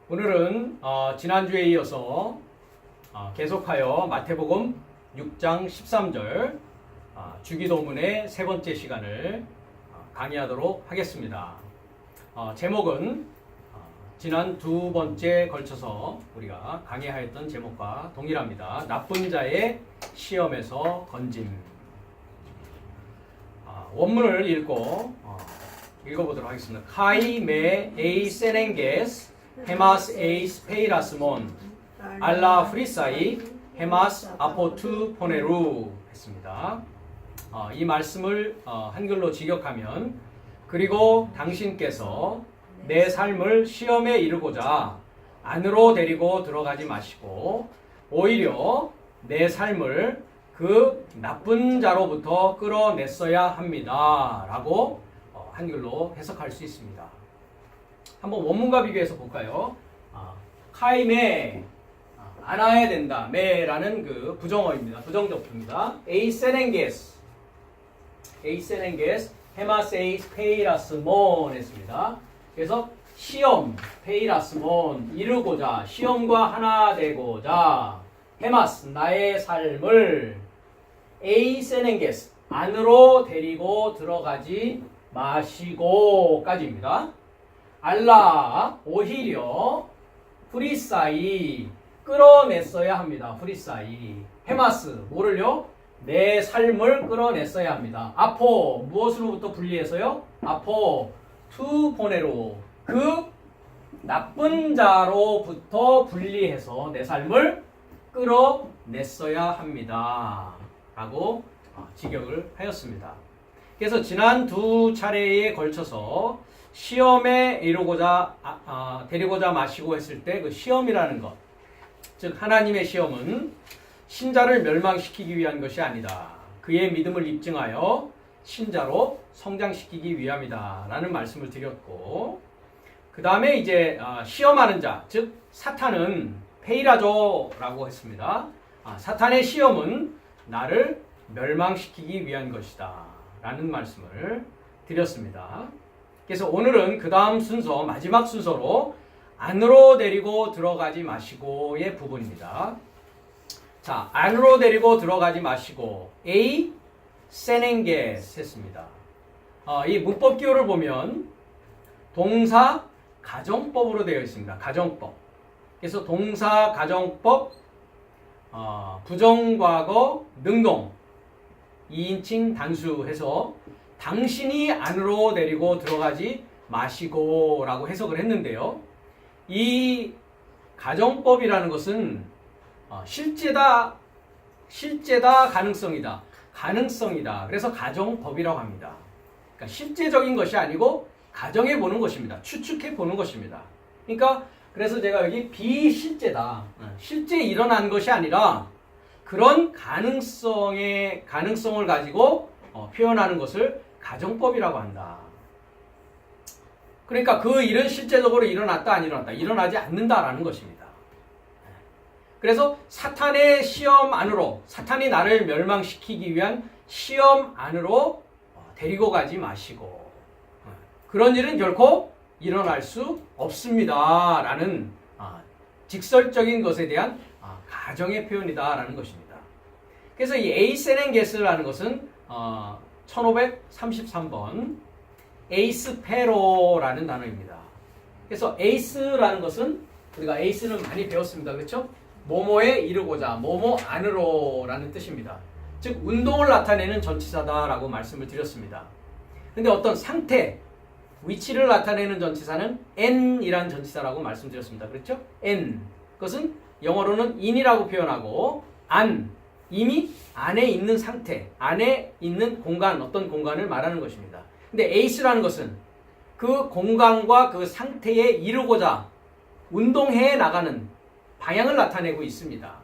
오늘은 지난주에 이어서 계속하여 마태복음 6장 13절 주기도문의 세 번째 시간을 강의하도록 하겠습니다. 제목은 지난 두 번째 걸쳐서 우리가 강의하였던 제목과 동일합니다. 나쁜 자의 시험에서 건짐. 원문을 읽어보도록 하겠습니다. 카이 메 에이 세넨게스 헤마스 에이스 페이라스몬 알라 프리사이 헤마스 아포투 포네루 했습니다. 이 말씀을 한글로 직역하면 그리고 당신께서 내 삶을 시험에 이르고자 안으로 데리고 들어가지 마시고 오히려 내 삶을 그 나쁜 자로부터 끌어냈어야 합니다. 라고 한글로 해석할 수 있습니다. 한번 원문과 비교해서 볼까요? 카이메 안아야 된다. 메라는 그 부정어입니다. 부정적입니다. 에이세넨게스 헤마세이스 페이라스몬 했습니다. 그래서 시험 페이라스몬 이루고자 시험과 하나 되고자 헤마스 나의 삶을 에이세넨게스 안으로 데리고 들어가지 마시고까지입니다. 알라 오히려 프리사이 끌어냈어야 합니다. 프리사이 헤마스 뭐를요? 내 삶을 끌어냈어야 합니다. 아포 무엇으로부터 분리해서요? 아포 투 보네로 그 나쁜 자로부터 분리해서 내 삶을 끌어냈어야 합니다. 라고 직역을 하였습니다. 그래서 지난 두 차례에 걸쳐서 시험에 이루고자 데리고자 마시고 했을 때 그 시험이라는 것, 즉 하나님의 시험은 신자를 멸망시키기 위한 것이 아니다. 그의 믿음을 입증하여 신자로 성장시키기 위함이다. 라는 말씀을 드렸고, 그 다음에 이제 시험하는 자, 즉 사탄은 페이라조라고 했습니다. 사탄의 시험은 나를 멸망시키기 위한 것이다. 라는 말씀을 드렸습니다. 그래서 오늘은 그 다음 순서, 마지막 순서로 안으로 데리고 들어가지 마시고의 부분입니다. 자, 안으로 데리고 들어가지 마시고 에이 세넨게스 했습니다. 이 문법 기호를 보면 동사 가정법으로 되어 있습니다. 가정법. 그래서 동사 가정법, 부정과거, 능동, 2인칭 단수 해서 당신이 안으로 데리고 들어가지 마시고 라고 해석을 했는데요. 이 가정법이라는 것은 실제다, 가능성이다. 그래서 가정법이라고 합니다. 그러니까 실제적인 것이 아니고 가정해 보는 것입니다. 추측해 보는 것입니다. 그러니까 그래서 제가 여기 비실제다. 실제 일어난 것이 아니라 그런 가능성을 가지고 표현하는 것을 가정법이라고 한다. 그러니까 그 일은 실제적으로 일어났다, 안 일어났다, 일어나지 않는다라는 것입니다. 그래서 사탄의 시험 안으로, 사탄이 나를 멸망시키기 위한 시험 안으로 데리고 가지 마시고 그런 일은 결코 일어날 수 없습니다. 라는 직설적인 것에 대한 가정의 표현이다라는 것입니다. 그래서 이 에이세넨게스라는 것은 1533번 에이스페로라는 단어입니다. 그래서 에이스라는 것은 우리가 에이스는 많이 배웠습니다. 그렇죠? 뭐뭐에 이르고자, 뭐뭐 안으로라는 뜻입니다. 즉 운동을 나타내는 전치사다라고 말씀을 드렸습니다. 근데 어떤 상태, 위치를 나타내는 전치사는 n이라는 전치사라고 말씀드렸습니다. 그렇죠? n. 그것은 영어로는 in이라고 표현하고 an, 이미 안에 있는 상태, 안에 있는 공간, 어떤 공간을 말하는 것입니다. 근데 에이스라는 것은 그 공간과 그 상태에 이르고자 운동해 나가는 방향을 나타내고 있습니다.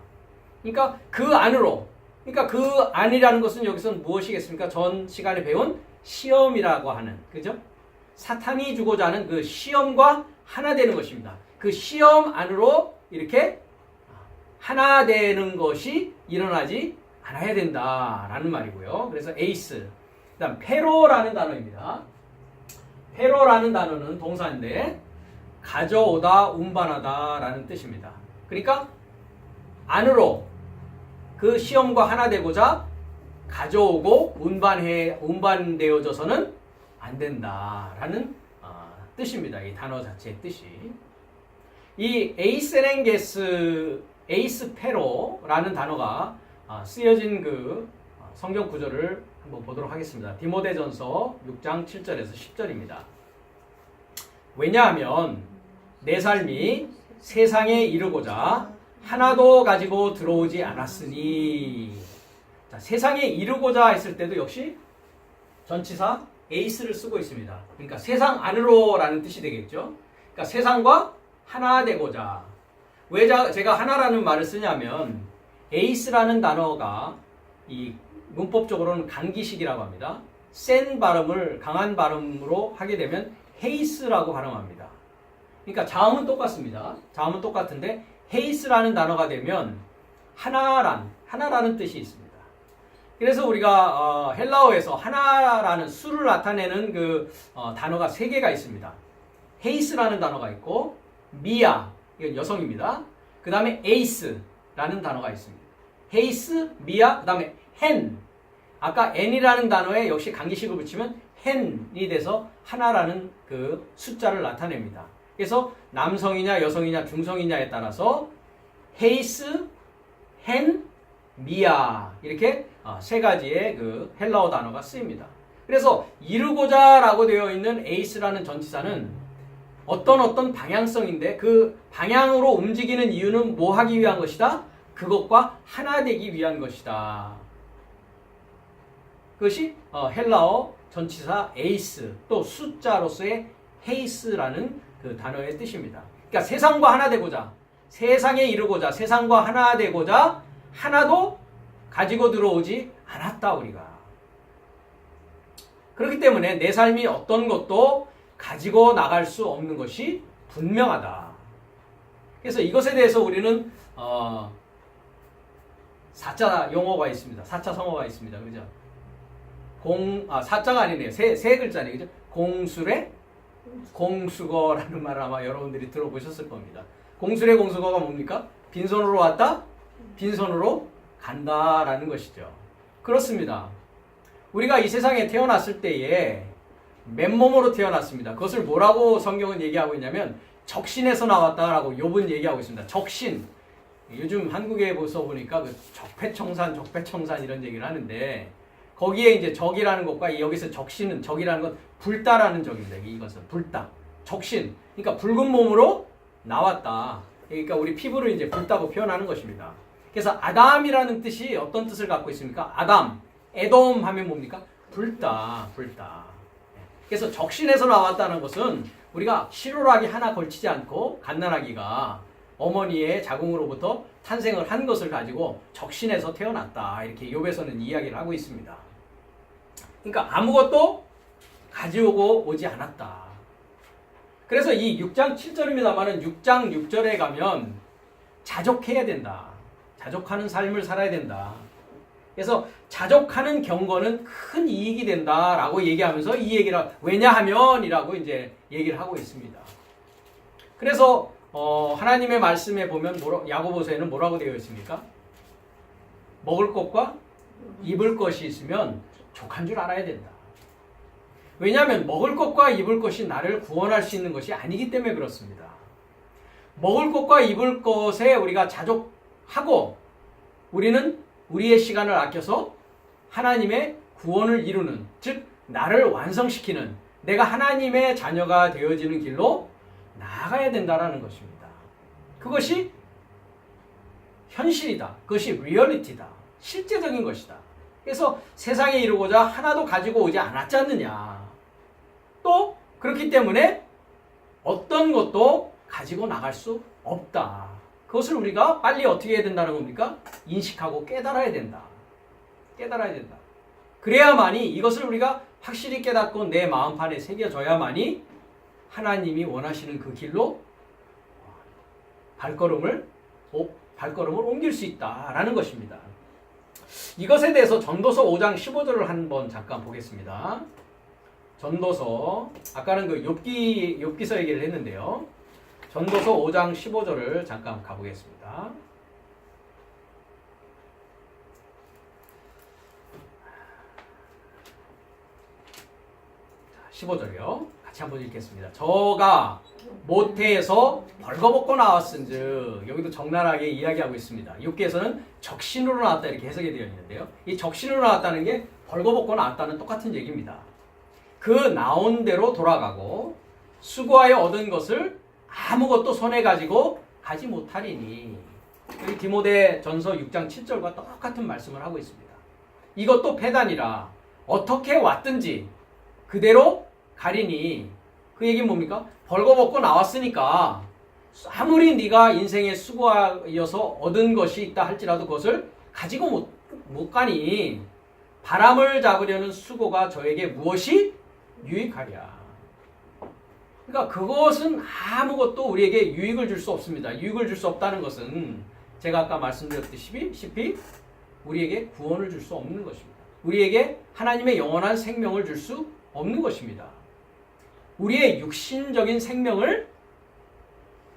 그러니까 그 안으로, 그러니까 그 안이라는 것은 여기서는 무엇이겠습니까? 전 시간에 배운 시험이라고 하는, 그죠? 사탄이 주고자 하는 그 시험과 하나 되는 것입니다. 그 시험 안으로 이렇게 하나 되는 것이 일어나지 않아야 된다라는 말이고요. 그래서 에이스. 그다음 페로라는 단어입니다. 페로라는 단어는 동사인데 가져오다, 운반하다라는 뜻입니다. 그러니까 안으로 그 시험과 하나 되고자 가져오고 운반되어져서는 안 된다라는 뜻입니다. 이 단어 자체의 뜻이. 이 에이스페로라는 단어가 쓰여진 그 성경 구절을 한번 보도록 하겠습니다. 디모데전서 6장 7절에서 10절입니다. 왜냐하면 내 삶이 세상에 이르고자 하나도 가지고 들어오지 않았으니. 자, 세상에 이르고자 했을 때도 역시 전치사 에이스를 쓰고 있습니다. 그러니까 세상 안으로라는 뜻이 되겠죠. 그러니까 세상과 하나 되고자. 왜 제가 하나라는 말을 쓰냐면 에이스라는 단어가 이 문법적으로는 강기식이라고 합니다. 센 발음을 강한 발음으로 하게 되면 헤이스라고 발음합니다. 그러니까 자음은 똑같습니다. 자음은 똑같은데 헤이스라는 단어가 되면 하나라는 뜻이 있습니다. 그래서 우리가 헬라어에서 하나라는 수를 나타내는 그 단어가 세 개가 있습니다. 헤이스라는 단어가 있고 미아, 이건 여성입니다. 그 다음에 에이스라는 단어가 있습니다. 헤이스, 미아, 그 다음에 hen. 아까 n이라는 단어에 역시 강기식을 붙이면 hen이 돼서 하나라는 그 숫자를 나타냅니다. 그래서 남성이냐 여성이냐 중성이냐에 따라서 헤이스, hen, 미아 이렇게 세 가지의 그 헬라어 단어가 쓰입니다. 그래서 이루고자라고 되어 있는 에이스라는 전치사는 어떤 방향성인데 그 방향으로 움직이는 이유는 뭐 하기 위한 것이다? 그것과 하나 되기 위한 것이다. 그것이 헬라어 전치사 에이스 또 숫자로서의 헤이스라는 그 단어의 뜻입니다. 그러니까 세상과 하나 되고자, 세상에 이르고자, 세상과 하나 되고자 하나도 가지고 들어오지 않았다 우리가. 그렇기 때문에 내 삶이 어떤 것도 가지고 나갈 수 없는 것이 분명하다. 그래서 이것에 대해서 우리는 4자 용어가 있습니다. 4차 성어가 있습니다. 그죠? 4자가 아니네요. 세 글자네. 그죠? 공술의 공수거라는 말을 아마 여러분들이 들어보셨을 겁니다. 공술의 공수거가 뭡니까? 빈손으로 왔다, 빈손으로 간다라는 것이죠. 그렇습니다. 우리가 이 세상에 태어났을 때에 맨몸으로 태어났습니다. 그것을 뭐라고 성경은 얘기하고 있냐면 적신에서 나왔다라고 욥은 얘기하고 있습니다. 적신. 요즘 한국에 보니까 그 적폐청산 이런 얘기를 하는데 거기에 이제 적이라는 것과 여기서 적신은 적이라는 건 불다라는 적입니다. 이것은 불다. 적신. 그러니까 붉은 몸으로 나왔다. 그러니까 우리 피부를 이제 불다고 표현하는 것입니다. 그래서 아담이라는 뜻이 어떤 뜻을 갖고 있습니까? 아담. 에돔 하면 뭡니까? 불다. 그래서 적신에서 나왔다는 것은 우리가 실오라기 하나 걸치지 않고 갓난아기가 어머니의 자궁으로부터 탄생을 한 것을 가지고 적신에서 태어났다. 이렇게 욥에서는 이야기를 하고 있습니다. 그러니까 아무것도 가지고 오지 않았다. 그래서 이 6장 7절입니다만은 6장 6절에 가면 자족해야 된다. 자족하는 삶을 살아야 된다. 그래서 자족하는 경건은 큰 이익이 된다라고 얘기하면서 이 얘기를 왜냐하면이라고 이제 얘기를 하고 있습니다. 그래서 하나님의 말씀에 보면 야고보서에는 뭐라고 되어 있습니까? 먹을 것과 입을 것이 있으면 족한 줄 알아야 된다. 왜냐하면 먹을 것과 입을 것이 나를 구원할 수 있는 것이 아니기 때문에 그렇습니다. 먹을 것과 입을 것에 우리가 자족하고 우리는 우리의 시간을 아껴서 하나님의 구원을 이루는, 즉 나를 완성시키는, 내가 하나님의 자녀가 되어지는 길로 나아가야 된다라는 것입니다. 그것이 현실이다. 그것이 리얼리티다. 실제적인 것이다. 그래서 세상에 이르고자 하나도 가지고 오지 않았지 않느냐. 또 그렇기 때문에 어떤 것도 가지고 나갈 수 없다. 그것을 우리가 빨리 어떻게 해야 된다는 겁니까? 인식하고 깨달아야 된다. 깨달아야 된다. 그래야만이 이것을 우리가 확실히 깨닫고 내 마음판에 새겨져야만이 하나님이 원하시는 그 길로 발걸음을 옮길 수 있다라는 것입니다. 이것에 대해서 전도서 5장 15절을 한번 잠깐 보겠습니다. 전도서, 아까는 그 욥기서 얘기를 했는데요. 전도서 5장 15절을 잠깐 가보겠습니다. 15절이요. 같이 한번 읽겠습니다. 저가 모태에서 벌거벗고 나왔은즉, 여기도 적나라하게 이야기하고 있습니다. 6계에서는 적신으로 나왔다 이렇게 해석이 되어 있는데요. 이 적신으로 나왔다는 게 벌거벗고 나왔다는 똑같은 얘기입니다. 그 나온 대로 돌아가고 수고하여 얻은 것을 아무것도 손에 가지고 가지 못하리니. 여기 디모데 전서 6장 7절과 똑같은 말씀을 하고 있습니다. 이것도 패단이라 어떻게 왔든지 그대로 가리니. 그 얘기는 뭡니까? 벌거벗고 나왔으니까 아무리 네가 인생에 수고하여서 얻은 것이 있다 할지라도 그것을 가지고 못 가니 바람을 잡으려는 수고가 저에게 무엇이 유익하랴. 그러니까 그것은 아무것도 우리에게 유익을 줄 수 없습니다. 유익을 줄 수 없다는 것은 제가 아까 말씀드렸듯이 우리에게 구원을 줄 수 없는 것입니다. 우리에게 하나님의 영원한 생명을 줄 수 없는 것입니다. 우리의 육신적인 생명을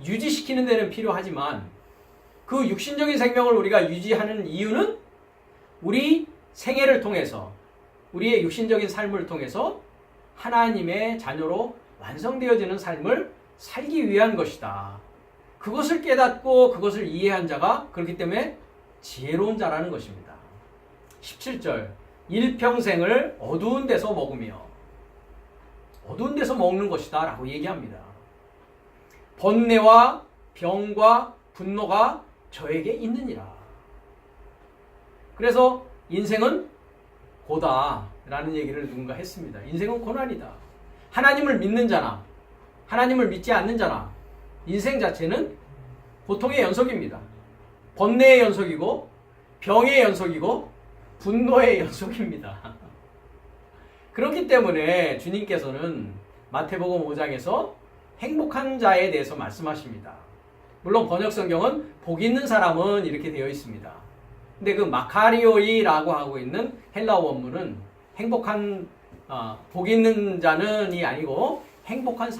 유지시키는 데는 필요하지만 그 육신적인 생명을 우리가 유지하는 이유는 우리 생애를 통해서, 우리의 육신적인 삶을 통해서 하나님의 자녀로 완성되어지는 삶을 살기 위한 것이다. 그것을 깨닫고 그것을 이해한 자가 그렇기 때문에 지혜로운 자라는 것입니다. 17절, 일평생을 어두운 데서 먹으며, 어두운 데서 먹는 것이다 라고 얘기합니다. 번뇌와 병과 분노가 저에게 있느니라. 그래서 인생은 고다 라는 얘기를 누군가 했습니다. 인생은 고난이다. 하나님을 믿는 자나 하나님을 믿지 않는 자나 인생 자체는 고통의 연속입니다. 번뇌의 연속이고 병의 연속이고 분노의 연속입니다. 그렇기 때문에 주님께서는 마태복음 5장에서 행복한 자에 대해서 말씀하십니다. 물론 번역성경은 복 있는 사람은 이렇게 되어 있습니다. 근데 그 마카리오이라고 하고 있는 헬라어 원문은 행복한 복 있는 자는이 아니고 행복한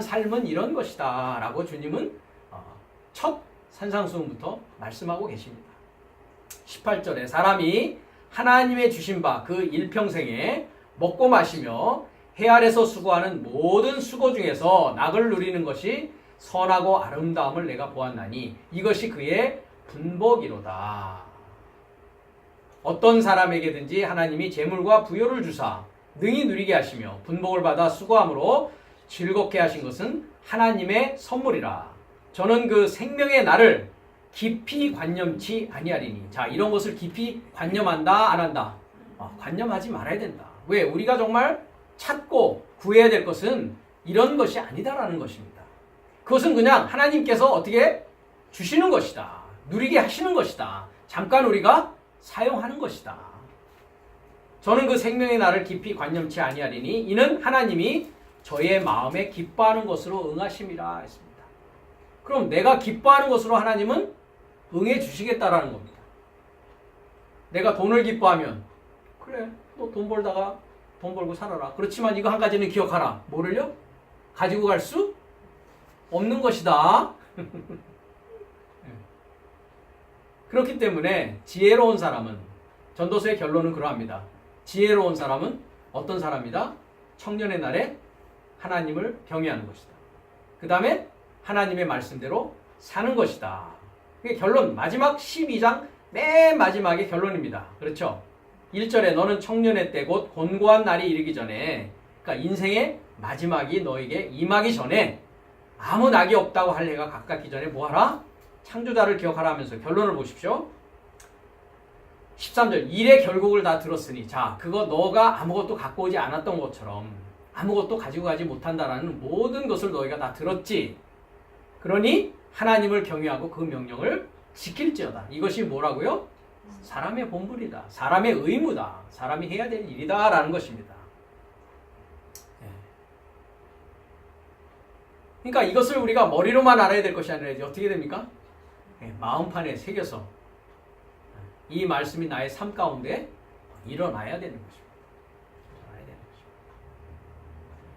삶은 이런 것이다 라고 주님은 첫 산상수훈부터 말씀하고 계십니다. 18절에 사람이 하나님의 주신 바 그 일평생에 먹고 마시며 해 아래서 수고하는 모든 수고 중에서 낙을 누리는 것이 선하고 아름다움을 내가 보았나니 이것이 그의 분복이로다. 어떤 사람에게든지 하나님이 재물과 부요를 주사 능히 누리게 하시며 분복을 받아 수고함으로 즐겁게 하신 것은 하나님의 선물이라. 저는 그 생명의 날을 깊이 관념치 아니하리니. 자, 이런 것을 깊이 관념한다 안 한다? 관념하지 말아야 된다. 왜? 우리가 정말 찾고 구해야 될 것은 이런 것이 아니다라는 것입니다. 그것은 그냥 하나님께서 어떻게 주시는 것이다. 누리게 하시는 것이다. 잠깐 우리가 사용하는 것이다. 저는 그 생명의 날을 깊이 관념치 아니하리니 이는 하나님이 저의 마음에 기뻐하는 것으로 응하심이라 했습니다. 그럼 내가 기뻐하는 것으로 하나님은 응해 주시겠다라는 겁니다. 내가 돈을 기뻐하면 그래, 너 돈 벌다가 돈 벌고 살아라. 그렇지만 이거 한 가지는 기억하라. 뭐를요? 가지고 갈 수 없는 것이다. 그렇기 때문에 지혜로운 사람은, 전도서의 결론은 그러합니다. 지혜로운 사람은 어떤 사람이다? 청년의 날에 하나님을 경외하는 것이다. 그 다음에 하나님의 말씀대로 사는 것이다. 그게 결론, 마지막 12장 맨 마지막의 결론입니다. 그렇죠? 1절에 너는 청년의 때 곧 곤고한 날이 이르기 전에, 그러니까 인생의 마지막이 너에게 임하기 전에 아무 낙이 없다고 할 해가 가깝기 전에 뭐하라? 창조자를 기억하라 하면서 결론을 보십시오. 13절, 일의 결국을 다 들었으니. 자, 그거 너가 아무것도 갖고 오지 않았던 것처럼 아무것도 가지고 가지 못한다라는 모든 것을 너희가 다 들었지. 그러니 하나님을 경외하고 그 명령을 지킬지어다. 이것이 뭐라고요? 사람의 본분이다. 사람의 의무다. 사람이 해야 될 일이다 라는 것입니다. 그러니까 이것을 우리가 머리로만 알아야 될 것이 아니라 이제 어떻게 됩니까? 마음판에 새겨서 이 말씀이 나의 삶 가운데 일어나야 되는 것입니다.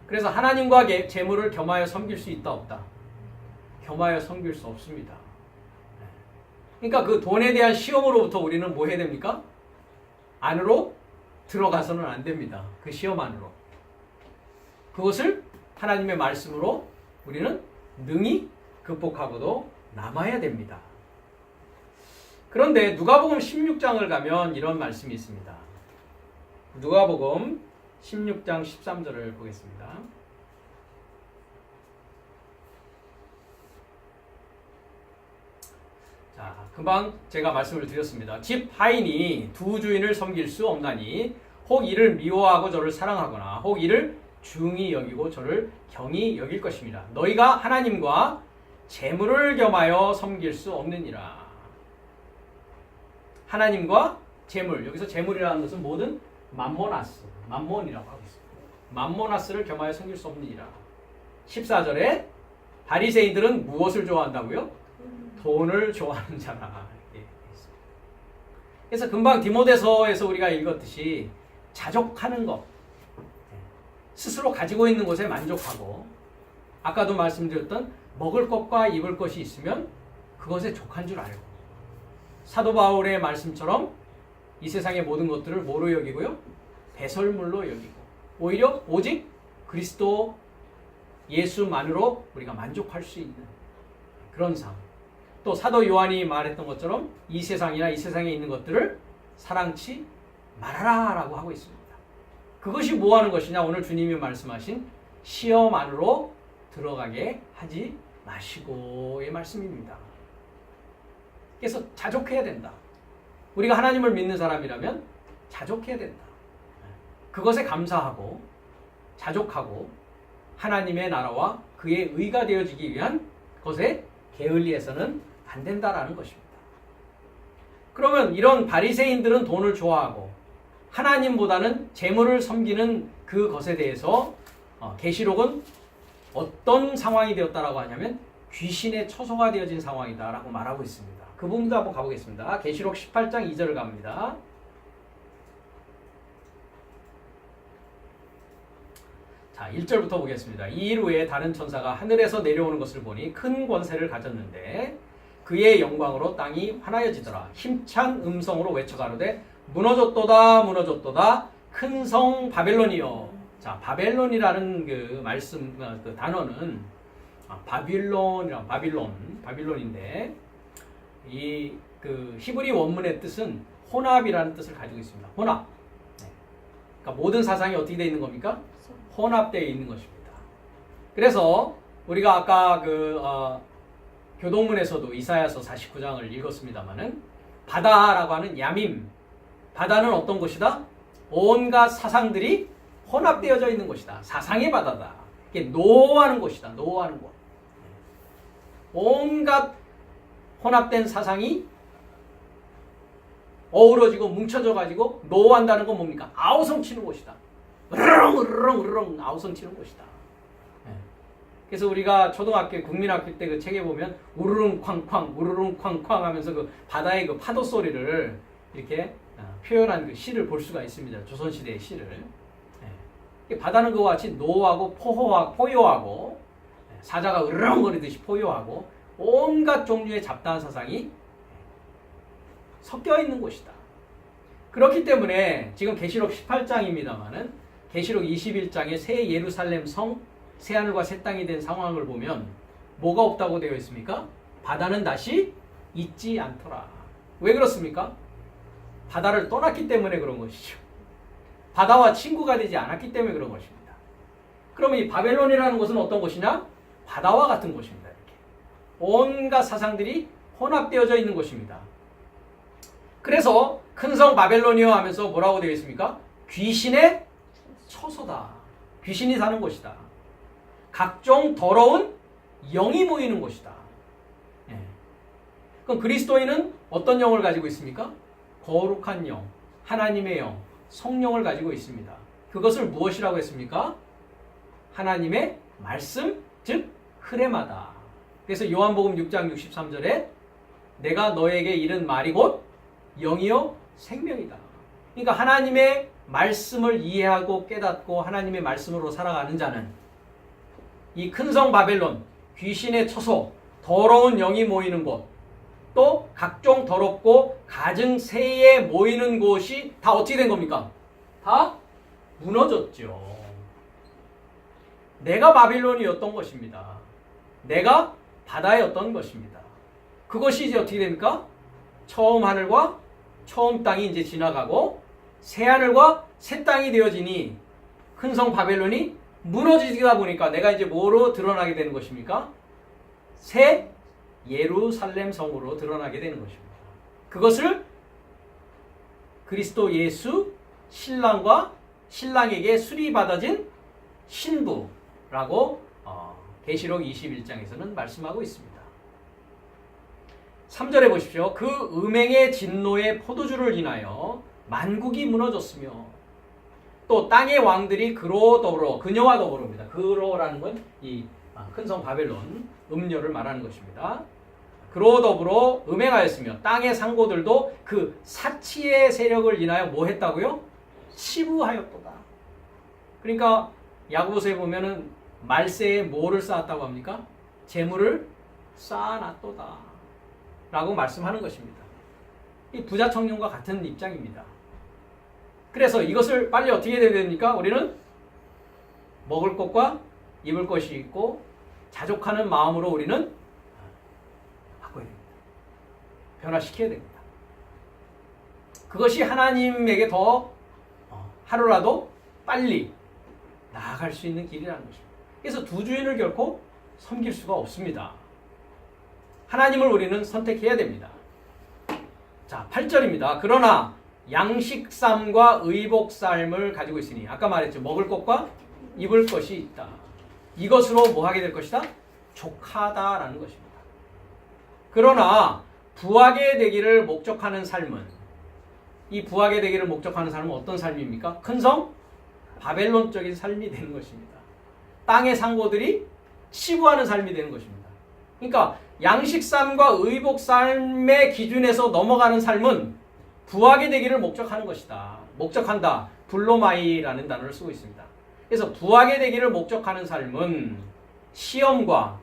그래서 하나님과 재물을 겸하여 섬길 수 있다 없다? 겸하여 섬길 수 없습니다. 그러니까 그 돈에 대한 시험으로부터 우리는 뭐 해야 됩니까? 안으로 들어가서는 안 됩니다. 그 시험 안으로. 그것을 하나님의 말씀으로 우리는 능히 극복하고도 남아야 됩니다. 그런데 누가복음 16장을 가면 이런 말씀이 있습니다. 누가복음 16장 13절을 보겠습니다. 자, 금방 제가 말씀을 드렸습니다. 집 하인이 두 주인을 섬길 수 없나니 혹 이를 미워하고 저를 사랑하거나 혹 이를 중히 여기고 저를 경히 여길 것입니다. 너희가 하나님과 재물을 겸하여 섬길 수 없느니라. 하나님과 재물, 여기서 재물이라는 것은 모든 맘모나스, 맘몬이라고 하고 있습니다. 맘모나스를 겸하여 섬길 수 없느니라. 14절에 바리새인들은 무엇을 좋아한다고요? 돈을 좋아하는 자라. 그래서 금방 디모데서에서 우리가 읽었듯이 자족하는 것, 스스로 가지고 있는 것에 만족하고, 아까도 말씀드렸던 먹을 것과 입을 것이 있으면 그것에 족한 줄 알고, 사도 바울의 말씀처럼 이 세상의 모든 것들을 뭐로 여기고요? 배설물로 여기고, 오히려 오직 그리스도 예수만으로 우리가 만족할 수 있는 그런 삶. 또 사도 요한이 말했던 것처럼 이 세상이나 이 세상에 있는 것들을 사랑치 말아라 라고 하고 있습니다. 그것이 뭐 하는 것이냐? 오늘 주님이 말씀하신 시험 안으로 들어가게 하지 마시고의 말씀입니다. 그래서 자족해야 된다. 우리가 하나님을 믿는 사람이라면 자족해야 된다. 그것에 감사하고 자족하고 하나님의 나라와 그의 의가 되어지기 위한 것에 게을리해서는 안 된다라는 것입니다. 그러면 이런 바리새인들은 돈을 좋아하고 하나님보다는 재물을 섬기는 그것에 대해서 계시록은 어떤 상황이 되었다라고 하냐면 귀신의 처소가 되어진 상황이다라고 말하고 있습니다. 그 부분도 한번 가보겠습니다. 계시록 18장 2절을 갑니다. 자, 1절부터 보겠습니다. 이 일 후에 다른 천사가 하늘에서 내려오는 것을 보니 큰 권세를 가졌는데 그의 영광으로 땅이 환하여지더라. 힘찬 음성으로 외쳐가로되 무너졌도다 무너졌도다 큰 성 바벨론이여. 자, 바벨론이라는 그 말씀, 그 단어는 바빌론인데 이 그 히브리 원문의 뜻은 혼합이라는 뜻을 가지고 있습니다. 혼합. 그러니까 모든 사상이 어떻게 되어 있는 겁니까? 혼합되어 있는 것입니다. 그래서 우리가 아까 교동문에서도 이사야서 49장을 읽었습니다마는 바다라고 하는 야밈, 바다는 어떤 곳이다? 온갖 사상들이 혼합되어져 있는 곳이다. 사상의 바다다. 이게 노하는 곳이다. 노하는 곳. 온갖 혼합된 사상이 어우러지고 뭉쳐져 가지고 노한다는 건 뭡니까? 아우성 치는 곳이다. 으르렁 아우성 치는 곳이다. 그래서 우리가 초등학교, 국민학교 때 그 책에 보면 우르릉 쾅쾅 하면서 그 바다의 그 파도 소리를 이렇게 표현한 그 시를 볼 수가 있습니다. 조선시대의 시를. 바다는 그와 같이 노하고 포효하고 사자가 으르렁거리듯이 포효하고 온갖 종류의 잡다한 사상이 섞여 있는 곳이다. 그렇기 때문에 지금 계시록 18장입니다만은 계시록 21장의 새 예루살렘 성, 새 하늘과 새 땅이 된 상황을 보면 뭐가 없다고 되어 있습니까? 바다는 다시 있지 않더라. 왜 그렇습니까? 바다를 떠났기 때문에 그런 것이죠. 바다와 친구가 되지 않았기 때문에 그런 것입니다. 그러면 이 바벨론이라는 곳은 어떤 곳이냐? 바다와 같은 곳입니다. 이렇게 온갖 사상들이 혼합되어져 있는 곳입니다. 그래서 큰 성 바벨론이여 하면서 뭐라고 되어 있습니까? 귀신의 처소다. 귀신이 사는 곳이다. 각종 더러운 영이 모이는 곳이다. 그럼 그리스도인은 어떤 영을 가지고 있습니까? 거룩한 영, 하나님의 영, 성령을 가지고 있습니다. 그것을 무엇이라고 했습니까? 하나님의 말씀, 즉 흐레마다. 그래서 요한복음 6장 63절에 내가 너에게 이른 말이 곧 영이요 생명이다. 그러니까 하나님의 말씀을 이해하고 깨닫고 하나님의 말씀으로 살아가는 자는 이 큰 성 바벨론, 귀신의 처소, 더러운 영이 모이는 곳, 또 각종 더럽고 가증 세에 모이는 곳이 다 어떻게 된 겁니까? 다 무너졌죠. 내가 바빌론이었던 것입니다. 내가 바다였던 것입니다. 그것이 이제 어떻게 됩니까? 처음 하늘과 처음 땅이 이제 지나가고 새 하늘과 새 땅이 되어지니 큰 성 바벨론이 무너지다 보니까 내가 이제 뭐로 드러나게 되는 것입니까? 새 예루살렘 성으로 드러나게 되는 것입니다. 그것을 그리스도 예수 신랑과 신랑에게 수리받아진 신부라고 계시록 21장에서는 말씀하고 있습니다. 3절에 보십시오. 그 음행의 진노의 포도주를 인하여 만국이 무너졌으며 또 땅의 왕들이 그로 더불어 그녀와 더불어입니다. 그로라는 건 이 큰 성 바벨론 음녀를 말하는 것입니다. 그로 더불어 음행하였으며 땅의 상고들도 그 사치의 세력을 인하여 뭐 했다고요? 치부하였도다. 그러니까 야고보서에 보면은 말세에 뭐를 쌓았다고 합니까? 재물을 쌓아놨도다 라고 말씀하는 것입니다. 이 부자 청년과 같은 입장입니다. 그래서 이것을 빨리 어떻게 해야 됩니까? 우리는 먹을 것과 입을 것이 있고 자족하는 마음으로 우리는 바꿔야 됩니다. 변화시켜야 됩니다. 그것이 하나님에게 더 하루라도 빨리 나아갈 수 있는 길이라는 것입니다. 그래서 두 주인을 결코 섬길 수가 없습니다. 하나님을 우리는 선택해야 됩니다. 자, 8절입니다. 그러나 양식삶과 의복삶을 가지고 있으니 아까 말했죠. 먹을 것과 입을 것이 있다. 이것으로 뭐 하게 될 것이다? 족하다라는 것입니다. 그러나 부하게 되기를 목적하는 삶은 이 부하게 되기를 목적하는 삶은 어떤 삶입니까? 큰성 바벨론적인 삶이 되는 것입니다. 땅의 상고들이 치부하는 삶이 되는 것입니다. 그러니까 양식삶과 의복삶의 기준에서 넘어가는 삶은 부하게 되기를 목적하는 것이다. 목적한다. 블로마이라는 단어를 쓰고 있습니다. 그래서 부하게 되기를 목적하는 삶은 시험과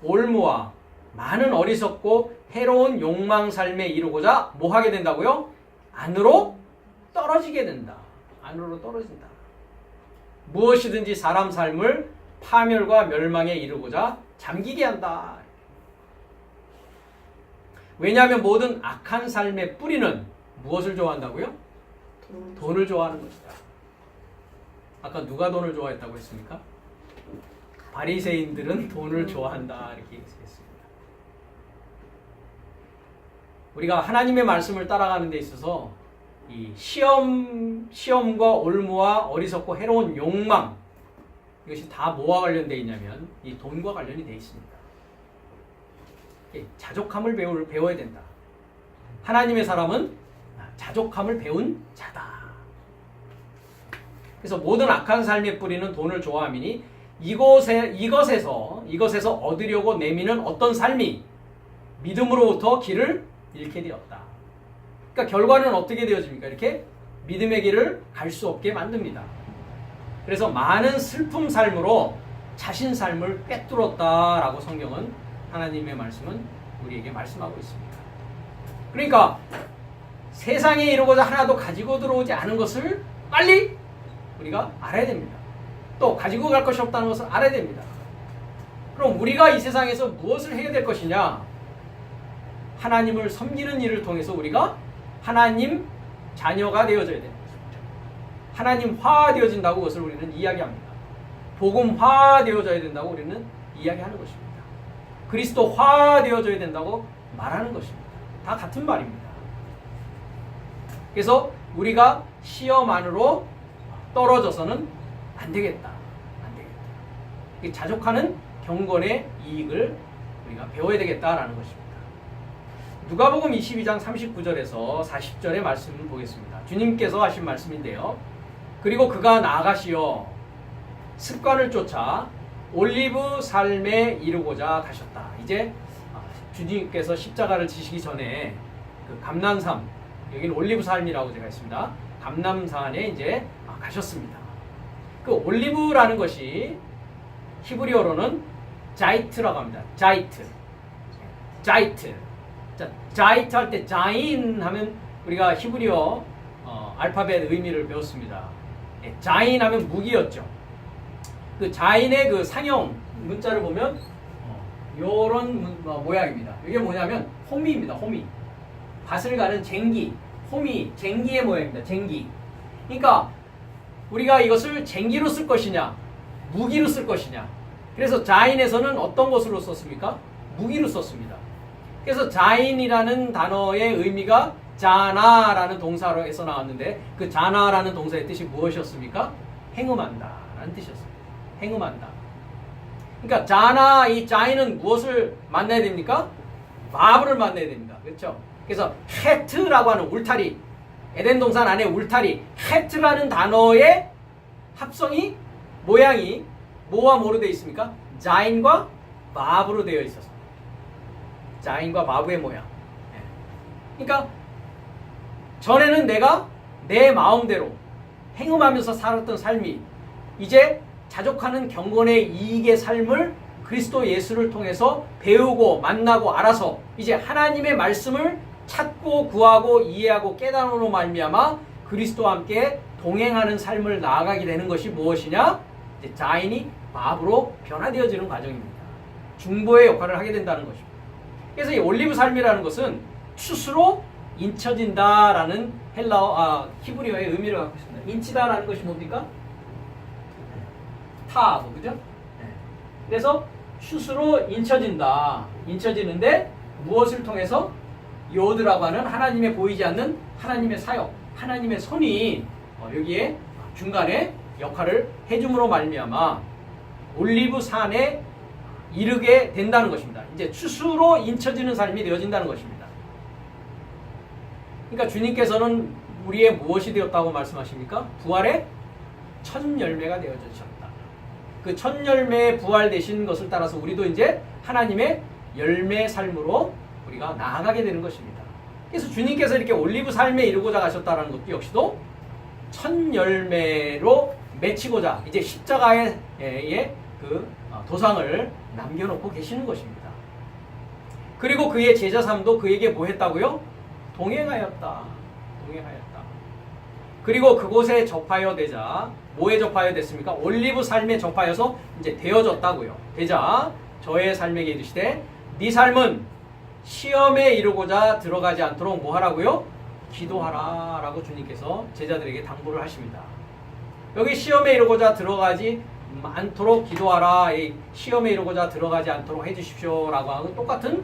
올무와 많은 어리석고 해로운 욕망 삶에 이르고자 뭐 하게 된다고요? 안으로 떨어지게 된다. 안으로 떨어진다. 무엇이든지 사람 삶을 파멸과 멸망에 이르고자 잠기게 한다. 왜냐하면 모든 악한 삶의 뿌리는 무엇을 좋아한다고요? 돈을 좋아하는 것이다. 아까 누가 돈을 좋아했다고 했습니까? 바리새인들은 돈을 좋아한다 이렇게 얘기했습니다. 우리가 하나님의 말씀을 따라가는 데 있어서 이 시험과 올무와 어리석고 해로운 욕망 이것이 다 뭐와 관련되어 있냐면 이 돈과 관련이 되어 있습니다. 자족함을 배워야 된다. 하나님의 사람은 자족함을 배운 자다. 그래서 모든 악한 삶의 뿌리는 돈을 좋아함이니 이것에서 얻으려고 내미는 어떤 삶이 믿음으로부터 길을 잃게 되었다. 그러니까 결과는 어떻게 되어집니까? 이렇게 믿음의 길을 갈 수 없게 만듭니다. 그래서 많은 슬픔 삶으로 자신 삶을 꿰뚫었다라고 성경은 하나님의 말씀은 우리에게 말씀하고 있습니다. 그러니까 세상에 이루고자 하나도 가지고 들어오지 않은 것을 빨리 우리가 알아야 됩니다. 또 가지고 갈 것이 없다는 것을 알아야 됩니다. 그럼 우리가 이 세상에서 무엇을 해야 될 것이냐? 하나님을 섬기는 일을 통해서 우리가 하나님 자녀가 되어져야 됩니다. 하나님화되어진다고 그것을 우리는 이야기합니다. 복음화되어져야 된다고 우리는 이야기하는 것입니다. 그리스도화되어져야 된다고 말하는 것입니다. 다 같은 말입니다. 그래서 우리가 시험 안으로 떨어져서는 안 되겠다. 안 되겠다. 자족하는 경건의 이익을 우리가 배워야 되겠다라는 것입니다. 누가복음 22장 39절에서 40절의 말씀을 보겠습니다. 주님께서 하신 말씀인데요. 그리고 그가 나아가시어 습관을 쫓아 올리브 삶에 이르고자 가셨다. 이제 주님께서 십자가를 지시기 전에 그 감난산, 여기는 올리브 삶이라고 제가 했습니다. 감람산에 이제 가셨습니다. 그 올리브라는 것이 히브리어로는 자이트라고 합니다. 자이트. 자, 자이트 할 때 자인 하면 우리가 히브리어 알파벳 의미를 배웠습니다. 자인 하면 무기였죠. 그 자인의 그 상형 문자를 보면 요런 모양입니다. 이게 뭐냐면 호미입니다. 호미. 밭을 가는 쟁기. 호미, 쟁기의 모양입니다. 쟁기. 그러니까 우리가 이것을 쟁기로 쓸 것이냐, 무기로 쓸 것이냐. 그래서 자인에서는 어떤 것으로 썼습니까? 무기로 썼습니다. 그래서 자인이라는 단어의 의미가 자나라는 동사로에서 나왔는데 그 자나라는 동사의 뜻이 무엇이었습니까? 행음한다 라는 뜻이었습니다. 행음한다. 그러니까 자나, 이 자인은 무엇을 만나야 됩니까? 바브를 만나야 됩니다. 그렇죠? 그래서 헤트라고 하는 울타리, 에덴 동산 안에 울타리, 헤트라는 단어의 합성이, 모양이 뭐와 뭐로 되어 있습니까? 자인과 바브로 되어 있었습니다. 자인과 바브의 모양. 그러니까 전에는 내가 내 마음대로 행음하면서 살았던 삶이 이제 자족하는 경건의 이익의 삶을 그리스도 예수를 통해서 배우고 만나고 알아서 이제 하나님의 말씀을 찾고 구하고 이해하고 깨달음으로 말미암아 그리스도와 함께 동행하는 삶을 나아가게 되는 것이 무엇이냐? 이제 자인이 바브로 변화되어지는 과정입니다. 중보의 역할을 하게 된다는 것입니다. 그래서 이 올리브 삶이라는 것은 추수로 인쳐진다라는 히브리어의 의미를 갖고 있습니다. 인치다라는 것이 뭡니까? 타브, 그죠? 그래서 추수로 인쳐진다. 인쳐지는데 무엇을 통해서? 요드라고 하는 하나님의 보이지 않는 하나님의 사역, 하나님의 손이 여기에 중간에 역할을 해줌으로 말미암아 올리브 산에 이르게 된다는 것입니다. 이제 추수로 인쳐지는 삶이 되어진다는 것입니다. 그러니까 주님께서는 우리의 무엇이 되었다고 말씀하십니까? 부활의 첫 열매가 되어주셨다. 그 첫 열매의 부활되신 것을 따라서 우리도 이제 하나님의 열매 삶으로 우리가 나아가게 되는 것입니다. 그래서 주님께서 이렇게 올리브 삶에 이르고자 가셨다는 것도 역시도 첫 열매로 맺히고자 이제 십자가의 그 도상을 남겨놓고 계시는 것입니다. 그리고 그의 제자 삶도 그에게 뭐 했다고요? 동행하였다. 그리고 그곳에 접하여 되자 뭐에 접하여 됐습니까? 올리브 삶에 접하여서 이제 되어졌다고요. 되자 저의 삶에게 이르시되 네 삶은 시험에 이르고자 들어가지 않도록 뭐 하라고요? 기도하라 라고 주님께서 제자들에게 당부를 하십니다. 여기 시험에 이르고자 들어가지 않도록 기도하라, 시험에 이르고자 들어가지 않도록 해주십시오 라고 하는 똑같은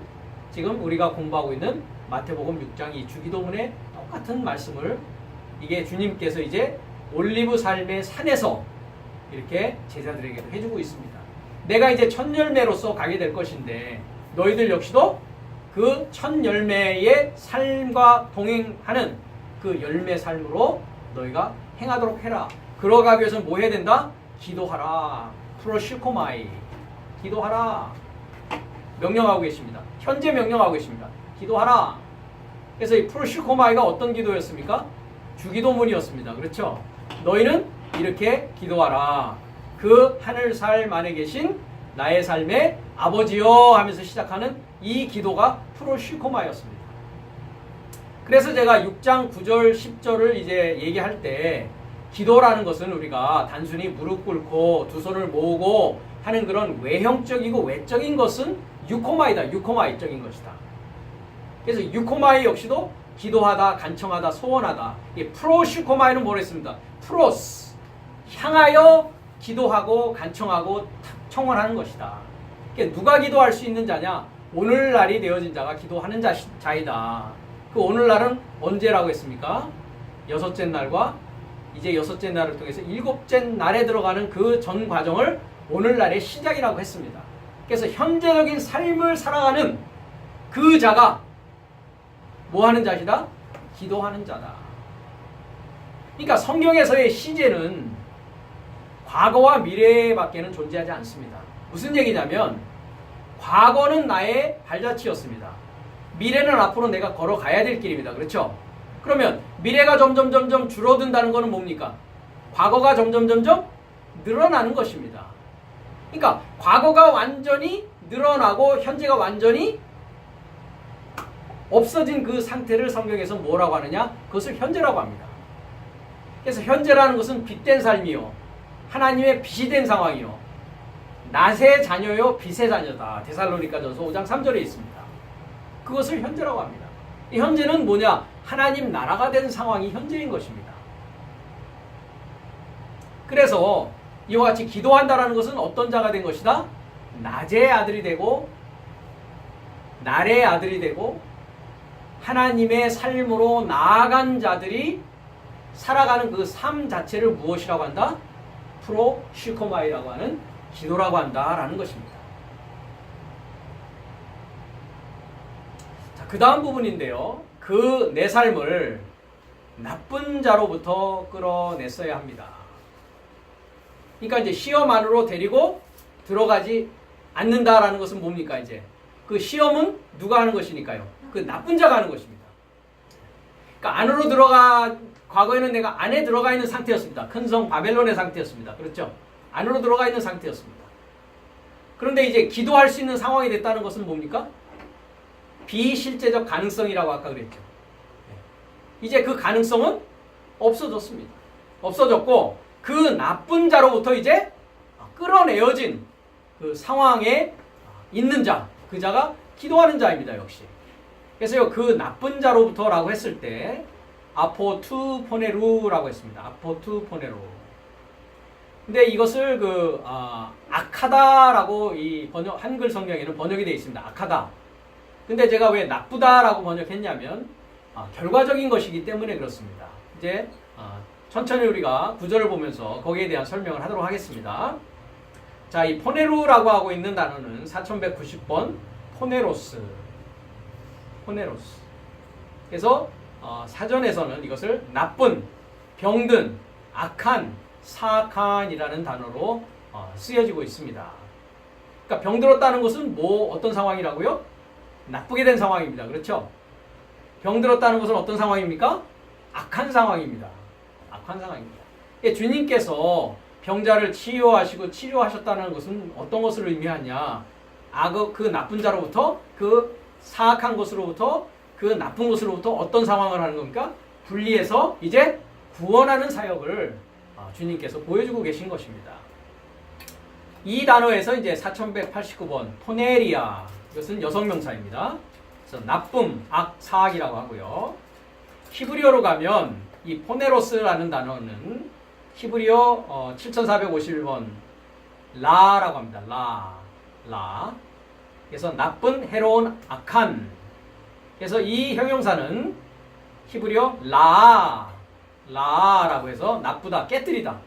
지금 우리가 공부하고 있는 마태복음 6장 이 주기도문의 똑같은 말씀을 이게 주님께서 이제 올리브 삶의 산에서 이렇게 제자들에게도 해주고 있습니다. 내가 이제 첫 열매로서 가게 될 것인데 너희들 역시도 그 첫 열매의 삶과 동행하는 그 열매 삶으로 너희가 행하도록 해라. 그러가기 위해서는 뭐 해야 된다? 기도하라. 프로시코마이. 기도하라. 명령하고 계십니다. 현재 명령하고 계십니다. 기도하라. 그래서 이 프로시코마이가 어떤 기도였습니까? 주기도문이었습니다. 그렇죠? 너희는 이렇게 기도하라. 그 하늘 삶 안에 계신 나의 삶의 아버지여 하면서 시작하는 이 기도가 프로시코마였습니다. 그래서 제가 6장 9절 10절을 이제 얘기할 때 기도라는 것은 우리가 단순히 무릎 꿇고 두 손을 모으고 하는 그런 외형적이고 외적인 것은 유코마이다. 유코마이적인 것이다. 그래서 유코마이 역시도 기도하다, 간청하다, 소원하다. 이 프로시코마이는 뭐랬습니다? 프로스, 향하여 기도하고 간청하고 청원하는 것이다. 그러니까 누가 기도할 수 있는 자냐? 오늘날이 되어진 자가 기도하는 자이다. 그 오늘날은 언제라고 했습니까? 여섯째 날과 이제 여섯째 날을 통해서 일곱째 날에 들어가는 그 전 과정을 오늘날의 시작이라고 했습니다. 그래서 현재적인 삶을 살아가는 그 자가 뭐 하는 자시다? 기도하는 자다. 그러니까 성경에서의 시제는 과거와 미래밖에는 존재하지 않습니다. 무슨 얘기냐면 과거는 나의 발자취였습니다. 미래는 앞으로 내가 걸어가야 될 길입니다. 그렇죠? 그러면 미래가 점점 줄어든다는 것은 뭡니까? 과거가 점점 늘어나는 것입니다. 그러니까 과거가 완전히 늘어나고 현재가 완전히 없어진 그 상태를 성경에서 뭐라고 하느냐? 그것을 현재라고 합니다. 그래서 현재라는 것은 빛된 삶이요, 하나님의 빛이 된 상황이요, 낫의 자녀요 빛의 자녀다. 데살로니가전서 5장 3절에 있습니다. 그것을 현재라고 합니다. 이 현재는 뭐냐? 하나님 나라가 된 상황이 현재인 것입니다. 그래서 이와 같이 기도한다라는 것은 어떤 자가 된 것이다? 낮의 아들이 되고 날의 아들이 되고 하나님의 삶으로 나아간 자들이 살아가는 그 삶 자체를 무엇이라고 한다? 프로시코마이라고 하는 기도라고 한다라는 것입니다. 자, 그 다음 부분인데요. 그 내 삶을 나쁜 자로부터 끌어냈어야 합니다. 그러니까 이제 시험 안으로 데리고 들어가지 않는다라는 것은 뭡니까? 이제 그 시험은 누가 하는 것이니까요? 그 나쁜 자가 하는 것입니다. 그러니까 안으로 과거에는 내가 안에 들어가 있는 상태였습니다. 큰 성 바벨론의 상태였습니다. 그렇죠? 안으로 들어가 있는 상태였습니다. 그런데 이제 기도할 수 있는 상황이 됐다는 것은 뭡니까? 비실제적 가능성이라고 아까 그랬죠. 이제 그 가능성은 없어졌습니다. 없어졌고 그 나쁜 자로부터 이제 끌어내어진 그 상황에 있는 자, 그 자가 기도하는 자입니다. 역시. 그래서 그 나쁜 자로부터라고 했을 때 아포투포네루라고 했습니다. 아포투포네루. 근데 이것을 악하다라고 이 한글 성경에는 번역이 되어 있습니다. 악하다. 근데 제가 왜 나쁘다라고 번역했냐면 결과적인 것이기 때문에 그렇습니다. 이제 천천히 우리가 구절을 보면서 거기에 대한 설명을 하도록 하겠습니다. 자, 이 포네루라고 하고 있는 단어는 4190번 포네로스. 그래서 사전에서는 이것을 나쁜, 병든, 악한, 사악한이라는 단어로 쓰여지고 있습니다. 그러니까 병들었다는 것은 어떤 상황이라고요? 나쁘게 된 상황입니다. 그렇죠? 병들었다는 것은 어떤 상황입니까? 악한 상황입니다. 악한 상황입니다. 주님께서 병자를 치료하셨다는 것은 어떤 것을 의미하냐? 그 나쁜 자로부터, 그 사악한 것으로부터, 그 나쁜 것으로부터 어떤 상황을 하는 겁니까? 분리해서 이제 구원하는 사역을 주님께서 보여주고 계신 것입니다. 이 단어에서 이제 4189번 포네리아, 이것은 여성명사입니다. 그래서 나쁨, 악, 사악이라고 하고요. 히브리어로 가면 이 포네로스라는 단어는 히브리어 7451번 라라고 합니다. 라. 그래서 나쁜, 해로운, 악한. 그래서 이 형용사는 히브리어 라라고 해서 나쁘다, 깨뜨리다.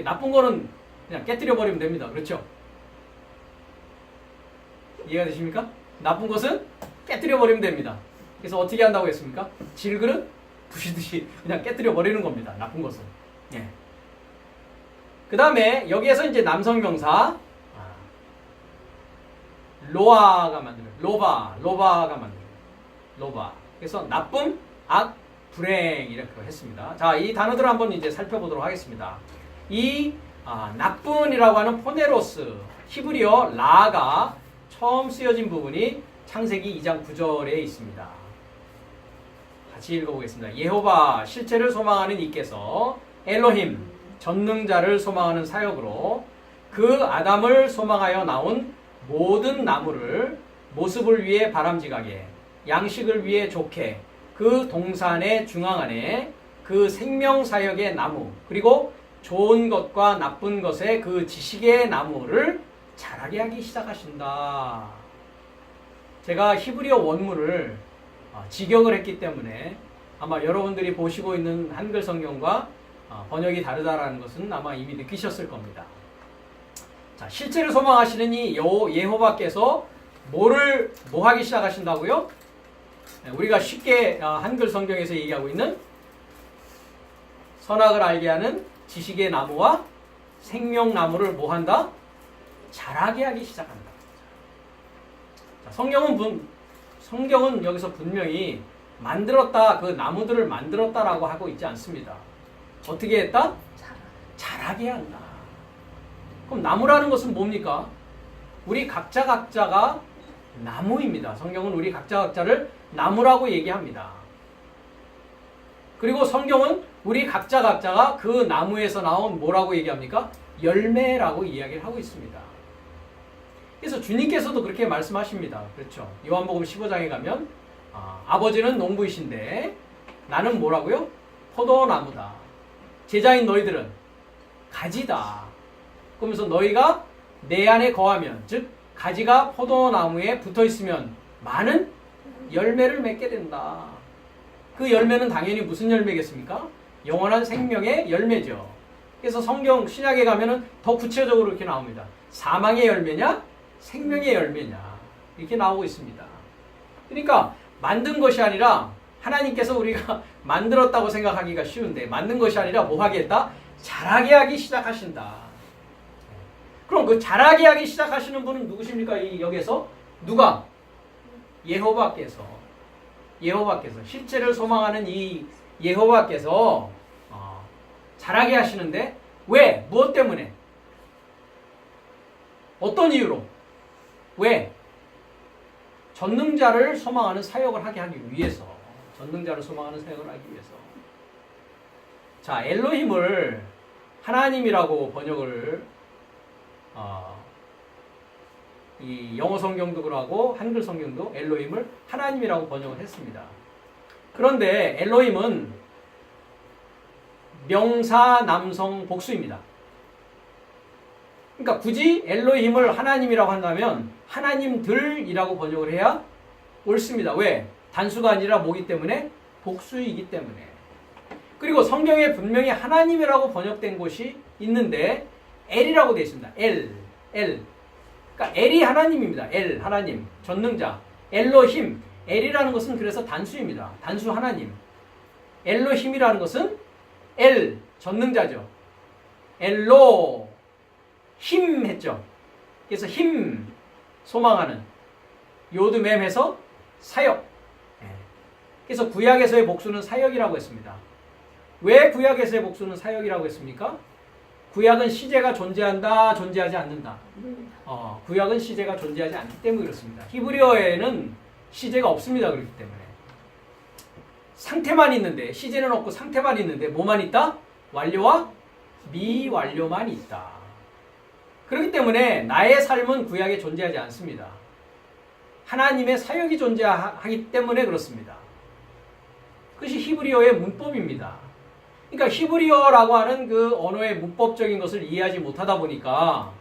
나쁜 거는 그냥 깨뜨려 버리면 됩니다. 그렇죠? 이해가 되십니까? 나쁜 것은 깨뜨려 버리면 됩니다. 그래서 어떻게 한다고 했습니까? 질그릇 부시듯이 그냥 깨뜨려 버리는 겁니다. 나쁜 것은. 그 다음에 여기에서 이제 남성명사 로바가 만들어요. 로바. 그래서 나쁨, 악, 불행 이렇게 했습니다. 자, 이 단어들을 한번 이제 살펴보도록 하겠습니다. 이 나쁜이라고 하는 포네로스, 히브리어 라가 처음 쓰여진 부분이 창세기 2장 9절에 있습니다. 같이 읽어보겠습니다. 예호바 실체를 소망하는 이께서 엘로힘 전능자를 소망하는 사역으로 그 아담을 소망하여 나온 모든 나무를 모습을 위해 바람직하게 양식을 위해 좋게 그 동산의 중앙 안에 그 생명사역의 나무 그리고 좋은 것과 나쁜 것의 그 지식의 나무를 자라게 하기 시작하신다. 제가 히브리어 원문을 직역을 했기 때문에 아마 여러분들이 보시고 있는 한글 성경과 번역이 다르다라는 것은 아마 이미 느끼셨을 겁니다. 자, 실체를 소망하시는 이 예호바께서 뭐 하기 시작하신다고요? 우리가 쉽게 한글 성경에서 얘기하고 있는 선악을 알게 하는 지식의 나무와 생명나무를 뭐 한다? 자라게 하기 시작한다. 자, 성경은 여기서 분명히 만들었다, 그 나무들을 만들었다라고 하고 있지 않습니다. 어떻게 했다? 자라게 한다. 그럼 나무라는 것은 뭡니까? 우리 각자가 나무입니다. 성경은 우리 각자를 나무라고 얘기합니다. 그리고 성경은 우리 각자가 그 나무에서 나온 뭐라고 얘기합니까? 열매라고 이야기를 하고 있습니다. 그래서 주님께서도 그렇게 말씀하십니다. 그렇죠? 요한복음 15장에 가면 아버지는 농부이신데 나는 뭐라고요? 포도나무다. 제자인 너희들은 가지다. 그러면서 너희가 내 안에 거하면, 즉 가지가 포도나무에 붙어 있으면 많은 열매를 맺게 된다. 그 열매는 당연히 무슨 열매겠습니까? 영원한 생명의 열매죠. 그래서 성경 신약에 가면은 더 구체적으로 이렇게 나옵니다. 사망의 열매냐? 생명의 열매냐? 이렇게 나오고 있습니다. 그러니까 만든 것이 아니라 하나님께서 우리가 만들었다고 생각하기가 쉬운데 만든 것이 아니라 뭐 하겠다? 자라게 하기 시작하신다. 그럼 그 자라게 하기 시작하시는 분은 누구십니까? 이 여기서 누가? 예호바께서 실체를 소망하는 이 예호바께서 자라게 하시는데 왜? 무엇 때문에? 어떤 이유로? 왜? 전능자를 소망하는 사역을 하게 하기 위해서. 전능자를 소망하는 사역을 하기 위해서. 자, 엘로힘을 하나님이라고 번역을 이 영어 성경도 그러고 한글 성경도 엘로힘을 하나님이라고 번역을 했습니다. 그런데 엘로힘은 명사 남성 복수입니다. 그러니까 굳이 엘로힘을 하나님이라고 한다면 하나님들이라고 번역을 해야 옳습니다. 왜? 단수가 아니라 뭐기 때문에? 복수이기 때문에. 그리고 성경에 분명히 하나님이라고 번역된 곳이 있는데 엘이라고 되어 있습니다. 엘. 그러니까 엘이 하나님입니다. 엘, 하나님, 전능자. 엘로힘, 엘이라는 것은 그래서 단수입니다. 단수 하나님. 엘로힘이라는 것은 엘, 전능자죠. 엘로, 힘 했죠. 그래서 힘, 소망하는. 요드맴해서 사역. 그래서 구약에서의 복수는 사역이라고 했습니다. 왜 구약에서의 복수는 사역이라고 했습니까? 구약은 시제가 존재한다, 존재하지 않는다. 구약은 시제가 존재하지 않기 때문에 그렇습니다. 히브리어에는 시제가 없습니다. 그렇기 때문에. 상태만 있는데, 시제는 없고 상태만 있는데 뭐만 있다? 완료와 미완료만 있다. 그렇기 때문에 나의 삶은 구약에 존재하지 않습니다. 하나님의 사역이 존재하기 때문에 그렇습니다. 그것이 히브리어의 문법입니다. 그러니까 히브리어라고 하는 그 언어의 문법적인 것을 이해하지 못하다 보니까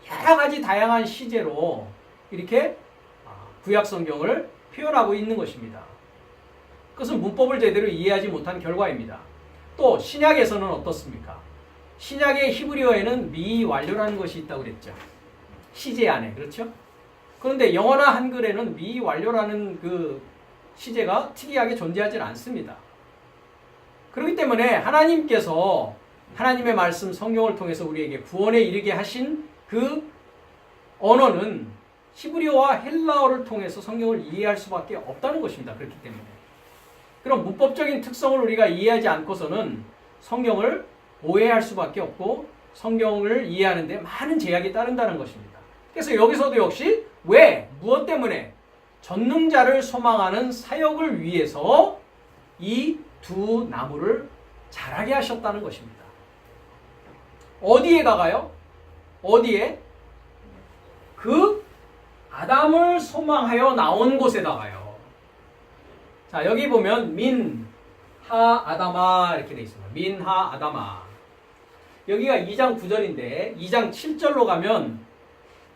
여러 가지 다양한 시제로 이렇게 구약 성경을 표현하고 있는 것입니다. 그것은 문법을 제대로 이해하지 못한 결과입니다. 또 신약에서는 어떻습니까? 신약의 히브리어에는 미완료라는 것이 있다고 그랬죠. 시제 안에. 그렇죠? 그런데 영어나 한글에는 미완료라는 그 시제가 특이하게 존재하지 않습니다. 그렇기 때문에 하나님께서 하나님의 말씀 성경을 통해서 우리에게 구원에 이르게 하신 그 언어는 히브리어와 헬라어를 통해서 성경을 이해할 수밖에 없다는 것입니다. 그렇기 때문에. 그럼 문법적인 특성을 우리가 이해하지 않고서는 성경을 오해할 수밖에 없고 성경을 이해하는 데 많은 제약이 따른다는 것입니다. 그래서 여기서도 역시 왜? 무엇 때문에? 전능자를 소망하는 사역을 위해서 이 두 나무를 자라게 하셨다는 것입니다. 어디에다가요? 어디에? 그 아담을 소망하여 나온 곳에다가요. 자, 여기 보면 민, 하, 아담아 이렇게 되어 있습니다. 민, 하, 아담아. 여기가 2장 9절인데 2장 7절로 가면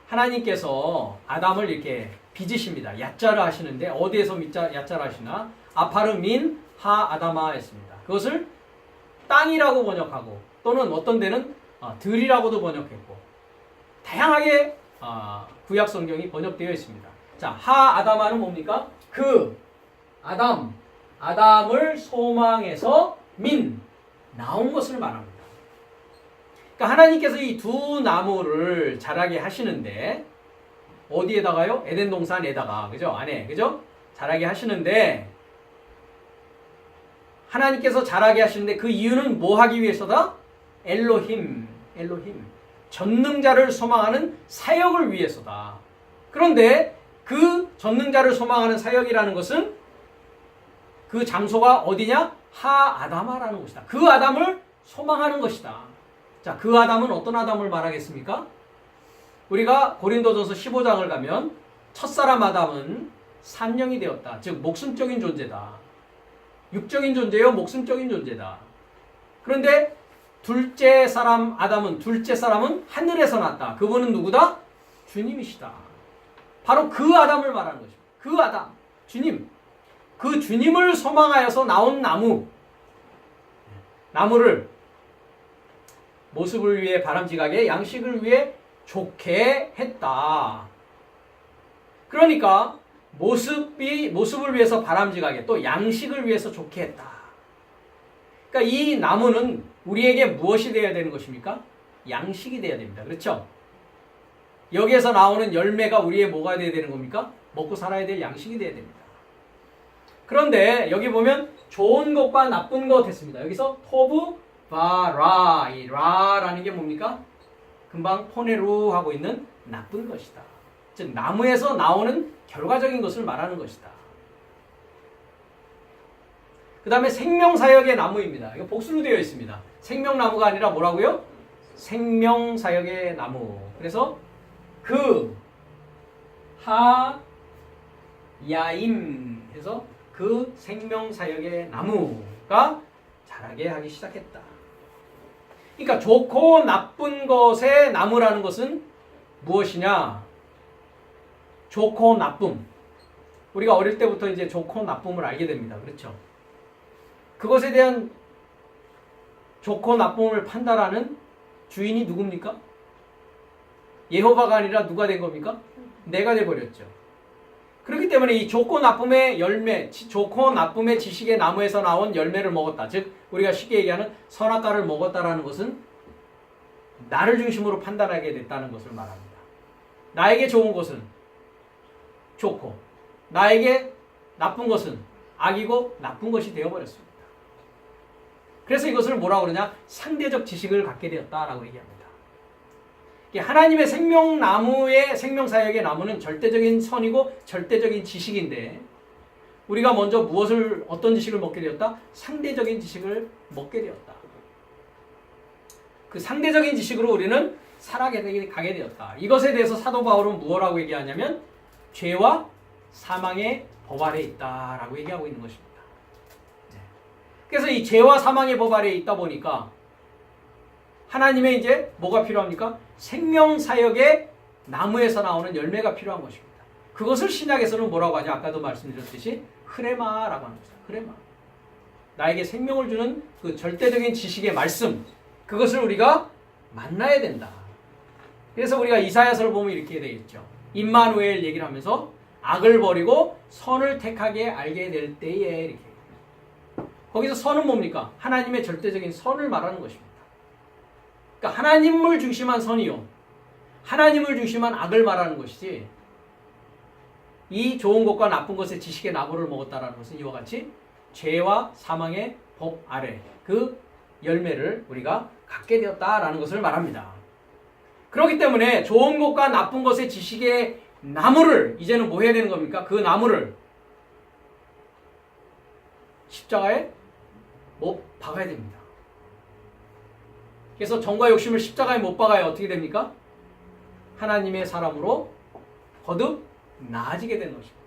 하나님께서 아담을 이렇게 빚으십니다. 야자를 하시는데 어디에서 야자를 하시나? 아파르 민, 하, 아담아 했습니다. 그것을 땅이라고 번역하고 또는 어떤 데는 들이라고도 번역했고 다양하게 구약 성경이 번역되어 있습니다. 자, 하, 아담아는 뭡니까? 그 아담을 소망해서 민, 나온 것을 말합니다. 그러니까 하나님께서 이 두 나무를 자라게 하시는데 어디에다가요? 에덴 동산에다가, 그죠? 안에, 그죠? 자라게 하시는데 하나님께서 자라게 하시는데 그 이유는 뭐 하기 위해서다? 엘로힘. 전능자를 소망하는 사역을 위해서다. 그런데 그 전능자를 소망하는 사역이라는 것은 그 장소가 어디냐? 하아담아라는 것이다. 그 아담을 소망하는 것이다. 자, 그 아담은 어떤 아담을 말하겠습니까? 우리가 고린도전서 15장을 가면 첫사람 아담은 산령이 되었다. 즉 목숨적인 존재다. 육적인 존재요, 목숨적인 존재다. 그런데 둘째 사람은 하늘에서 났다. 그분은 누구다? 주님이시다. 바로 그 아담을 말하는 것입니다. 그 아담, 주님. 그 주님을 소망하여서 나온 나무를 모습을 위해 바람직하게, 양식을 위해 좋게 했다. 그러니까 모습을 위해서 바람직하게, 또 양식을 위해서 좋게 했다. 그러니까 이 나무는 우리에게 무엇이 되어야 되는 것입니까? 양식이 되어야 됩니다. 그렇죠? 여기에서 나오는 열매가 우리의 뭐가 되어야 되는 겁니까? 먹고 살아야 될 양식이 되어야 됩니다. 그런데 여기 보면 좋은 것과 나쁜 것 했습니다. 여기서 토브 바라, 이 라라는 게 뭡니까? 금방 포네루 하고 있는 나쁜 것이다. 즉 나무에서 나오는 결과적인 것을 말하는 것이다. 그 다음에 생명사역의 나무입니다. 이거 복수로 되어 있습니다. 생명나무가 아니라 뭐라고요? 생명사역의 나무. 그래서 그 하야임 해서 그 생명사역의 나무가 자라게 하기 시작했다. 그러니까 좋고 나쁜 것의 나무라는 것은 무엇이냐? 좋고 나쁨. 우리가 어릴 때부터 이제 좋고 나쁨을 알게 됩니다. 그렇죠? 그것에 대한 좋고 나쁨을 판단하는 주인이 누굽니까? 예호바가 아니라 누가 된 겁니까? 내가 돼버렸죠. 그렇기 때문에 이 좋고 나쁨의 열매, 좋고 나쁨의 지식의 나무에서 나온 열매를 먹었다. 즉 우리가 쉽게 얘기하는 선악과를 먹었다라는 것은 나를 중심으로 판단하게 됐다는 것을 말합니다. 나에게 좋은 것은 좋고 나에게 나쁜 것은 악이고 나쁜 것이 되어버렸습니다. 그래서 이것을 뭐라고 그러냐? 상대적 지식을 갖게 되었다라고 얘기합니다. 하나님의 생명나무의 생명사역의 나무는 절대적인 선이고 절대적인 지식인데 우리가 먼저 어떤 지식을 먹게 되었다? 상대적인 지식을 먹게 되었다. 그 상대적인 지식으로 우리는 살아가게 되었다. 이것에 대해서 사도 바울은 무엇라고 얘기하냐면 죄와 사망의 법 아래에 있다라고 얘기하고 있는 것입니다. 그래서 이 죄와 사망의 법 아래에 있다 보니까 하나님의 이제 뭐가 필요합니까? 생명사역의 나무에서 나오는 열매가 필요한 것입니다. 그것을 신약에서는 뭐라고 하냐? 아까도 말씀드렸듯이 흐레마라고 하는 것입니다. 흐레마. 나에게 생명을 주는 그 절대적인 지식의 말씀, 그것을 우리가 만나야 된다. 그래서 우리가 이사야서를 보면 이렇게 되어 있죠. 임마누엘 얘기를 하면서 악을 버리고 선을 택하게 알게 될 때에 이렇게. 거기서 선은 뭡니까? 하나님의 절대적인 선을 말하는 것입니다. 그러니까 하나님을 중심한 선이요. 하나님을 중심한 악을 말하는 것이지 이 좋은 것과 나쁜 것의 지식의 나무를 먹었다라는 것은 이와 같이 죄와 사망의 법 아래 그 열매를 우리가 갖게 되었다라는 것을 말합니다. 그렇기 때문에 좋은 것과 나쁜 것의 지식의 나무를 이제는 뭐 해야 되는 겁니까? 그 나무를 십자가에 못 박아야 됩니다. 그래서 정과 욕심을 십자가에 못 박아야 어떻게 됩니까? 하나님의 사람으로 거듭 나아지게 되는 것입니다.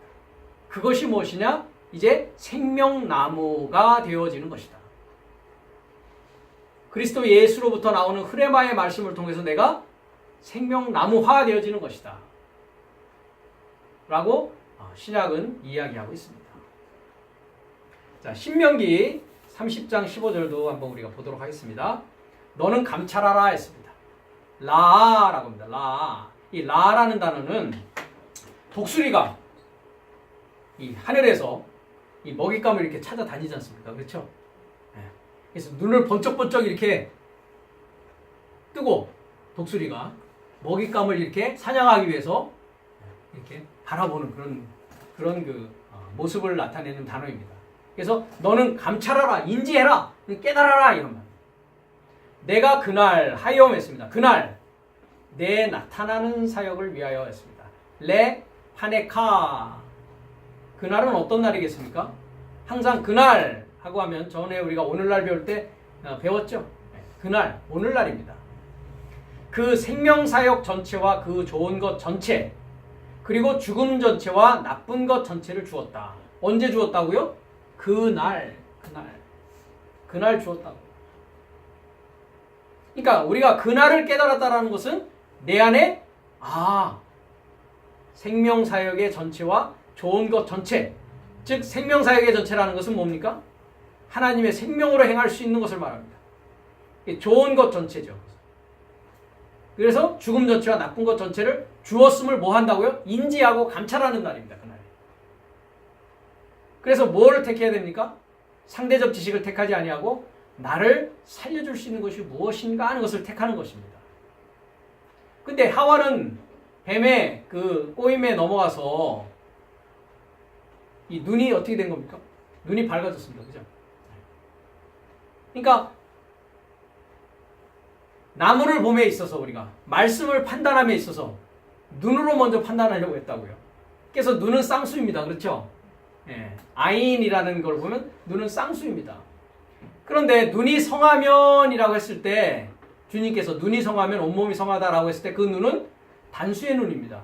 그것이 무엇이냐? 이제 생명나무가 되어지는 것이다. 그리스도 예수로부터 나오는 흐레마의 말씀을 통해서 내가 생명나무화 되어지는 것이다. 라고 신약은 이야기하고 있습니다. 자, 신명기 30장 15절도 한번 우리가 보도록 하겠습니다. 너는 감찰하라 했습니다. 라라고 합니다. 라. 이 라라는 단어는 독수리가 이 하늘에서 이 먹잇감을 이렇게 찾아다니지 않습니까? 그렇죠? 그래서 눈을 번쩍번쩍 이렇게 뜨고 독수리가 먹잇감을 이렇게 사냥하기 위해서 이렇게 바라보는 그런 모습을 나타내는 단어입니다. 그래서 너는 감찰하라, 인지해라, 깨달아라 이런 말. 내가 그날 하여음했습니다. 그날 내 나타나는 사역을 위하여 했습니다. 레 파네카. 그날은 어떤 날이겠습니까? 항상 그날 하고 하면 전에 우리가 오늘날 배울 때 배웠죠. 그날, 오늘날입니다. 그 생명사역 전체와 그 좋은 것 전체, 그리고 죽음 전체와 나쁜 것 전체를 주었다. 언제 주었다고요? 그날 주었다고. 그러니까 우리가 그날을 깨달았다라는 것은 내 안에 생명사역의 전체와 좋은 것 전체, 즉 생명사역의 전체라는 것은 뭡니까? 하나님의 생명으로 행할 수 있는 것을 말합니다. 좋은 것 전체죠. 그래서 죽음 전체와 나쁜 것 전체를 주었음을 뭐 한다고요? 인지하고 감찰하는 날입니다. 그날. 그래서 뭐를 택해야 됩니까? 상대적 지식을 택하지 아니하고 나를 살려줄 수 있는 것이 무엇인가 하는 것을 택하는 것입니다. 근데 하와는 뱀의 그 꼬임에 넘어가서 이 눈이 어떻게 된 겁니까? 눈이 밝아졌습니다. 그죠? 그러니까 나무를 봄에 있어서 우리가 말씀을 판단함에 있어서 눈으로 먼저 판단하려고 했다고요. 그래서 눈은 쌍수입니다. 그렇죠? 예, 아인이라는 걸 보면 눈은 쌍수입니다. 그런데 눈이 성하면이라고 했을 때 주님께서 눈이 성하면 온몸이 성하다라고 했을 때 그 눈은 단수의 눈입니다.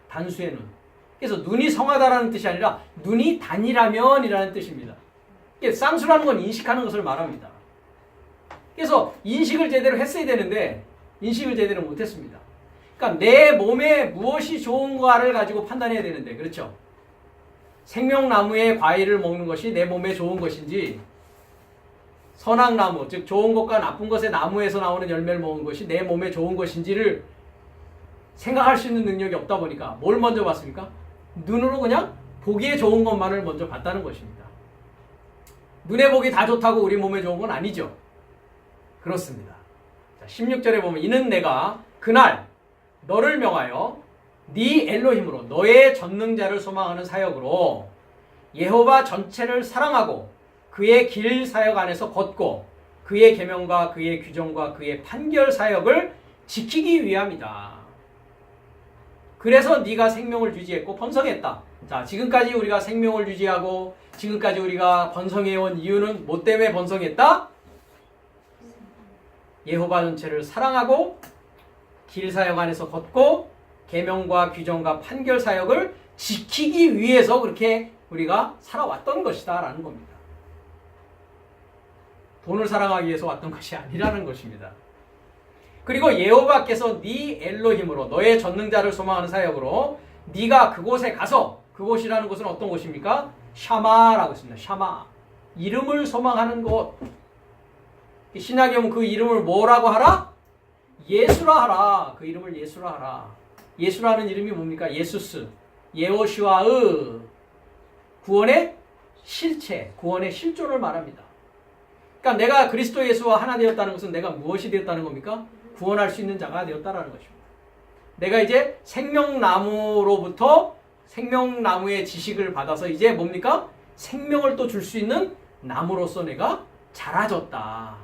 단수의 눈. 그래서 눈이 성하다라는 뜻이 아니라 눈이 단이라면이라는 뜻입니다. 쌍수라는 건 인식하는 것을 말합니다. 그래서 인식을 제대로 했어야 되는데 인식을 제대로 못했습니다. 그러니까 내 몸에 무엇이 좋은가를 가지고 판단해야 되는데, 그렇죠? 생명나무의 과일을 먹는 것이 내 몸에 좋은 것인지, 선악나무, 즉 좋은 것과 나쁜 것의 나무에서 나오는 열매를 먹는 것이 내 몸에 좋은 것인지를 생각할 수 있는 능력이 없다 보니까 뭘 먼저 봤습니까? 눈으로 그냥 보기에 좋은 것만을 먼저 봤다는 것입니다. 눈에 보기 다 좋다고 우리 몸에 좋은 건 아니죠. 그렇습니다. 자, 16절에 보면 이는 내가 그날 너를 명하여 네 엘로힘으로 너의 전능자를 소망하는 사역으로 여호와 전체를 사랑하고 그의 길 사역 안에서 걷고 그의 계명과 그의 규정과 그의 판결 사역을 지키기 위함이다. 그래서 네가 생명을 유지했고 번성했다. 자, 지금까지 우리가 생명을 유지하고 지금까지 우리가 번성해온 이유는 뭐 때문에 번성했다? 여호와 전체를 사랑하고 길 사역 안에서 걷고 계명과 규정과 판결 사역을 지키기 위해서 그렇게 우리가 살아왔던 것이다 라는 겁니다. 돈을 사랑하기 위해서 왔던 것이 아니라는 것입니다. 그리고 여호와께서 네 엘로힘으로 너의 전능자를 소망하는 사역으로 네가 그곳에 가서, 그곳이라는 곳은 어떤 곳입니까? 샤마라고 했습니다. 샤마, 이름을 소망하는 곳. 신약에 보면 그 이름을 뭐라고 하라? 예수라 하라. 그 이름을 예수라 하라. 예수라는 이름이 뭡니까? 예수스, 예호슈아의 구원의 실체, 구원의 실존을 말합니다. 그러니까 내가 그리스도 예수와 하나 되었다는 것은 내가 무엇이 되었다는 겁니까? 구원할 수 있는 자가 되었다는 것입니다. 내가 이제 생명나무로부터 생명나무의 지식을 받아서 이제 뭡니까? 생명을 또 줄 수 있는 나무로서 내가 자라졌다.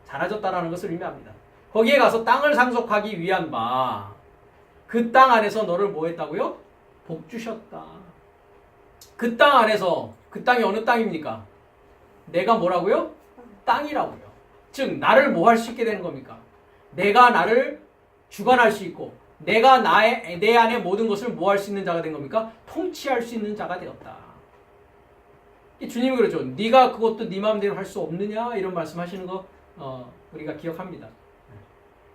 자라졌다라는 것을 의미합니다. 거기에 가서 땅을 상속하기 위한 바, 그 땅 안에서 너를 뭐 했다고요? 복 주셨다. 그 땅 안에서, 그 땅이 어느 땅입니까? 내가 뭐라고요? 땅이라고요. 즉 나를 뭐 할 수 있게 되는 겁니까? 내가 나를 주관할 수 있고 내가 내 안에 모든 것을 뭐 할 수 있는 자가 된 겁니까? 통치할 수 있는 자가 되었다. 주님이 그러죠. 네가 그것도 네 마음대로 할 수 없느냐? 이런 말씀하시는 거 우리가 기억합니다.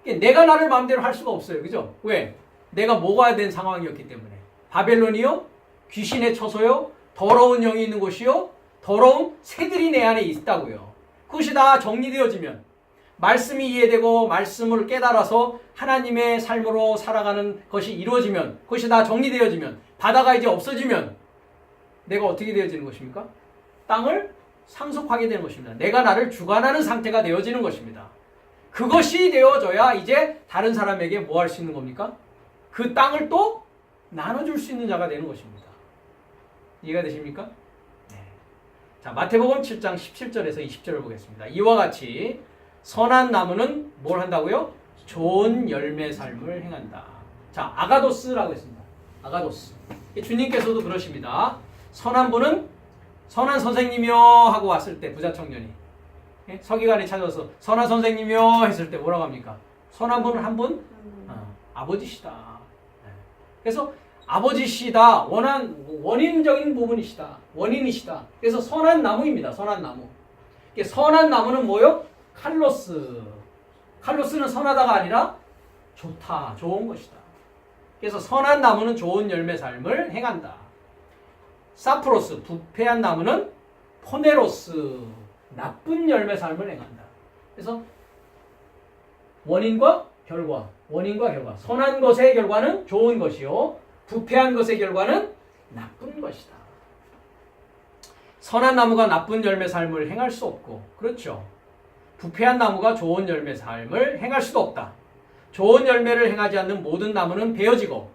내가 나를 마음대로 할 수가 없어요. 그죠? 왜? 내가 뭐가 된 상황이었기 때문에. 바벨론이요? 귀신의 처소요? 더러운 영이 있는 곳이요? 더러운 새들이 내 안에 있다고요. 그것이 다 정리되어지면, 말씀이 이해되고 말씀을 깨달아서 하나님의 삶으로 살아가는 것이 이루어지면, 그것이 다 정리되어지면, 바다가 이제 없어지면 내가 어떻게 되어지는 것입니까? 땅을 상속하게 되는 것입니다. 내가 나를 주관하는 상태가 되어지는 것입니다. 그것이 되어져야 이제 다른 사람에게 뭐 할 수 있는 겁니까? 그 땅을 또 나눠줄 수 있는 자가 되는 것입니다. 이해가 되십니까? 네. 자, 마태복음 7장 17절에서 20절을 보겠습니다. 이와 같이 선한 나무는 뭘 한다고요? 좋은 열매 삶을 행한다. 자, 아가도스라고 했습니다. 아가도스. 주님께서도 그러십니다. 선한 분은 선한 선생님이요 하고 왔을 때 부자 청년이 서기관이 찾아와서 선한 선생님이요 했을 때 뭐라고 합니까? 선한 분은 한 분? 아버지시다. 그래서 아버지시다. 원인적인 부분이시다. 원인이시다. 그래서 선한 나무입니다. 선한 나무. 선한 나무는 뭐요? 칼로스. 칼로스는 선하다가 아니라 좋다. 좋은 것이다. 그래서 선한 나무는 좋은 열매 삶을 행한다. 사프로스. 부패한 나무는 포네로스. 나쁜 열매 삶을 행한다. 그래서 원인과 결과. 원인과 결과. 선한 것의 결과는 좋은 것이요. 부패한 것의 결과는 나쁜 것이다. 선한 나무가 나쁜 열매 삶을 행할 수 없고, 그렇죠. 부패한 나무가 좋은 열매 삶을 행할 수도 없다. 좋은 열매를 행하지 않는 모든 나무는 베어지고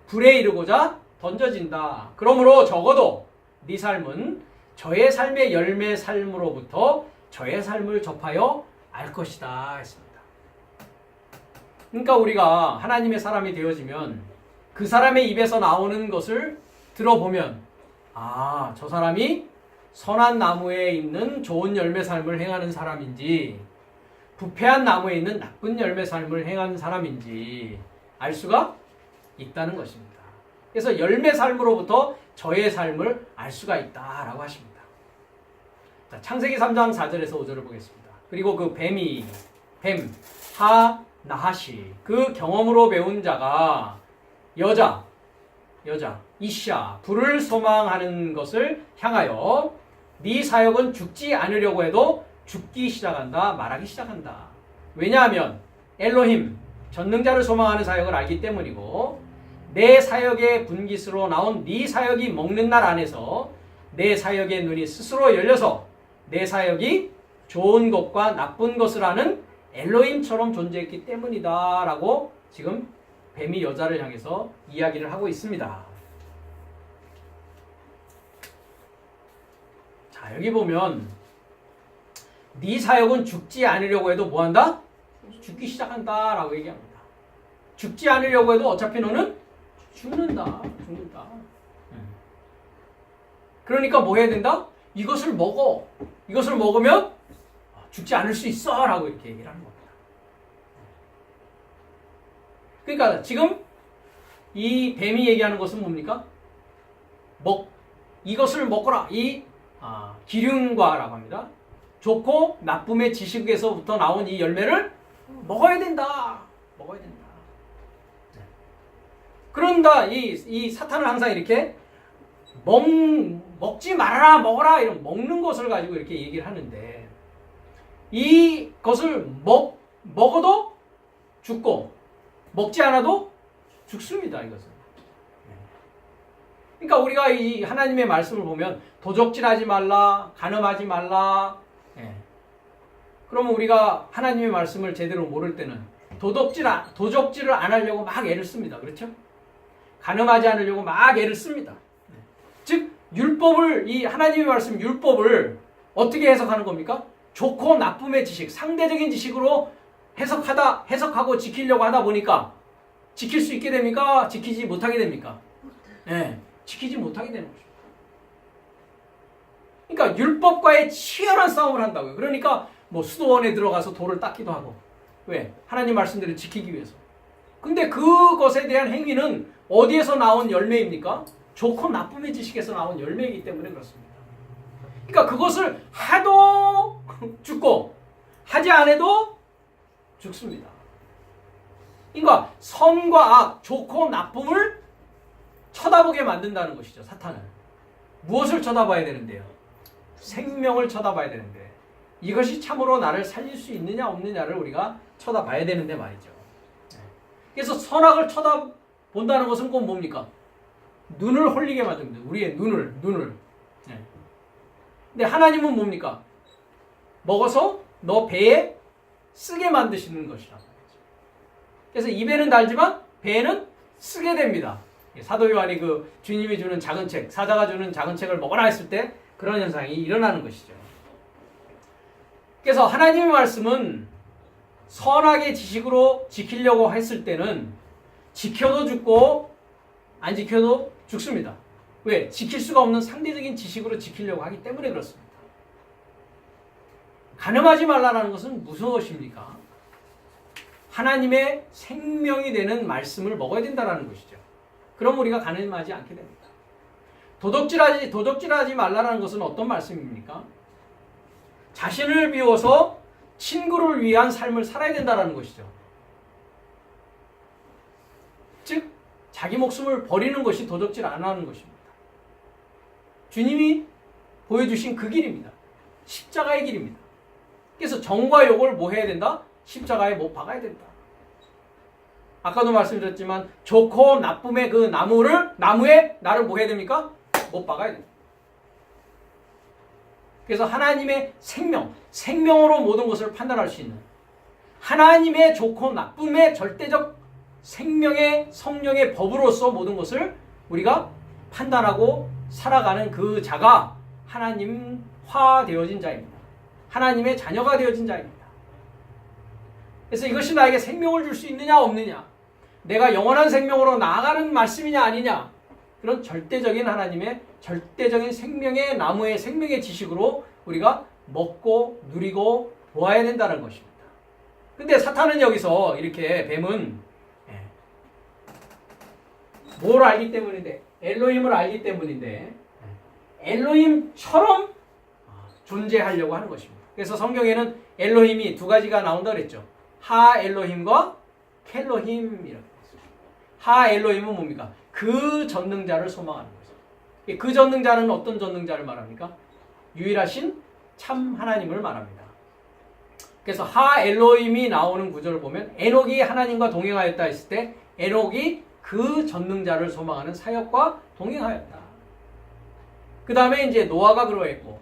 불에 이르고자 던져진다. 그러므로 적어도 네 삶은 저의 삶의 열매 삶으로부터 저의 삶을 접하여 알 것이다 했습니다. 그러니까 우리가 하나님의 사람이 되어지면 그 사람의 입에서 나오는 것을 들어보면 아, 저 사람이 선한 나무에 있는 좋은 열매 삶을 행하는 사람인지 부패한 나무에 있는 나쁜 열매 삶을 행하는 사람인지 알 수가 있다는 것입니다. 그래서 열매 삶으로부터 저의 삶을 알 수가 있다라고 하십니다. 자, 창세기 3장 4절에서 5절을 보겠습니다. 그리고 그 뱀, 나하시, 그 경험으로 배운 자가 여자, 이샤, 불을 소망하는 것을 향하여 네 사역은 죽지 않으려고 해도 죽기 시작한다, 말하기 시작한다. 왜냐하면 엘로힘, 전능자를 소망하는 사역을 알기 때문이고 내 사역의 분깃으로 나온 네 사역이 먹는 날 안에서 내 사역의 눈이 스스로 열려서 내 사역이 좋은 것과 나쁜 것을 아는 엘로힘처럼 존재했기 때문이다 라고 지금 뱀이 여자를 향해서 이야기를 하고 있습니다. 자, 여기 보면 네 사역은 죽지 않으려고 해도 뭐한다? 죽기 시작한다 라고 얘기합니다. 죽지 않으려고 해도 어차피 너는 죽는다. 그러니까 뭐 해야 된다? 이것을 먹어. 이것을 먹으면 죽지 않을 수 있어 라고 이렇게 얘기를 하는 겁니다. 그러니까 지금 이 뱀이 얘기하는 것은 뭡니까? 이것을 먹거라. 기륜과라고 합니다. 좋고 나쁨의 지식에서부터 나온 이 열매를 먹어야 된다. 먹어야 된다. 그런다. 이 사탄은 항상 이렇게 먹지 말아라, 먹어라 이런 먹는 것을 가지고 이렇게 얘기를 하는데 이것을 먹어도 죽고 먹지 않아도 죽습니다. 이것은. 그러니까 우리가 이 하나님의 말씀을 보면 도적질하지 말라, 간음하지 말라. 그러면 우리가 하나님의 말씀을 제대로 모를 때는 도적질을 안 하려고 막 애를 씁니다. 그렇죠? 간음하지 않으려고 막 애를 씁니다. 즉 율법을 이 하나님의 말씀 율법을 어떻게 해석하는 겁니까? 좋고 나쁨의 지식, 상대적인 지식으로 해석하고 지키려고 하다 보니까 지킬 수 있게 됩니까? 지키지 못하게 됩니까? 지키지 못하게 되는 거죠. 그러니까 율법과의 치열한 싸움을 한다고요. 그러니까 뭐 수도원에 들어가서 돌을 닦기도 하고. 왜? 하나님 말씀대로 지키기 위해서. 근데 그것에 대한 행위는 어디에서 나온 열매입니까? 좋고 나쁨의 지식에서 나온 열매이기 때문에 그렇습니다. 그러니까 그것을 하도 죽고 하지 않아도 죽습니다. 그러니까 선과 악, 좋고 나쁨을 쳐다보게 만든다는 것이죠. 사탄은. 무엇을 쳐다봐야 되는데요? 생명을 쳐다봐야 되는데 이것이 참으로 나를 살릴 수 있느냐 없느냐를 우리가 쳐다봐야 되는데 말이죠. 그래서 선악을 쳐다본다는 것은 꼭 뭡니까? 눈을 홀리게 만듭니다. 우리의 눈을. 근데 하나님은 뭡니까? 먹어서 너 배에 쓰게 만드시는 것이라. 그래서 입에는 달지만 배에는 쓰게 됩니다. 사도 요한이 그 주님이 주는 작은 책, 사자가 주는 작은 책을 먹어라 했을 때 그런 현상이 일어나는 것이죠. 그래서 하나님의 말씀은 선악의 지식으로 지키려고 했을 때는 지켜도 죽고 안 지켜도 죽습니다. 왜? 지킬 수가 없는 상대적인 지식으로 지키려고 하기 때문에 그렇습니다. 간음하지 말라는 것은 무엇입니까? 하나님의 생명이 되는 말씀을 먹어야 된다는 것이죠. 그럼 우리가 간음하지 않게 됩니다. 도적질하지 말라는 것은 어떤 말씀입니까? 자신을 비워서 친구를 위한 삶을 살아야 된다는 것이죠. 즉 자기 목숨을 버리는 것이 도적질 안 하는 것입니다. 주님이 보여주신 그 길입니다. 십자가의 길입니다. 그래서 정과 욕을 뭐 해야 된다? 십자가에 못 박아야 된다. 아까도 말씀드렸지만 좋고 나쁨의 그 나무에 나를 뭐 해야 됩니까? 못 박아야 된다. 그래서 하나님의 생명으로 모든 것을 판단할 수 있는 하나님의 좋고 나쁨의 절대적 생명의 성령의 법으로서 모든 것을 우리가 판단하고 살아가는 그 자가 하나님화 되어진 자입니다. 하나님의 자녀가 되어진 자입니다. 그래서 이것이 나에게 생명을 줄 수 있느냐 없느냐, 내가 영원한 생명으로 나아가는 말씀이냐 아니냐, 그런 절대적인 하나님의 절대적인 생명의 나무의 생명의 지식으로 우리가 먹고 누리고 보아야 된다는 것입니다. 근데 사탄은 여기서 이렇게 뱀은 뭘 알기 때문인데, 엘로힘을 알기 때문인데 엘로힘처럼 존재하려고 하는 것입니다. 그래서 성경에는 엘로힘이 두 가지가 나온다 그랬죠. 하 엘로힘과 켈로힘이라고 했습니다. 하 엘로힘은 뭡니까? 그 전능자를 소망하는 거죠. 그 전능자는 어떤 전능자를 말합니까? 유일하신 참 하나님을 말합니다. 그래서 하 엘로힘이 나오는 구절을 보면 에녹이 하나님과 동행하였다 했을 때 에녹이 그 전능자를 소망하는 사역과 동행하였다. 그 다음에 이제 노아가 그러했고,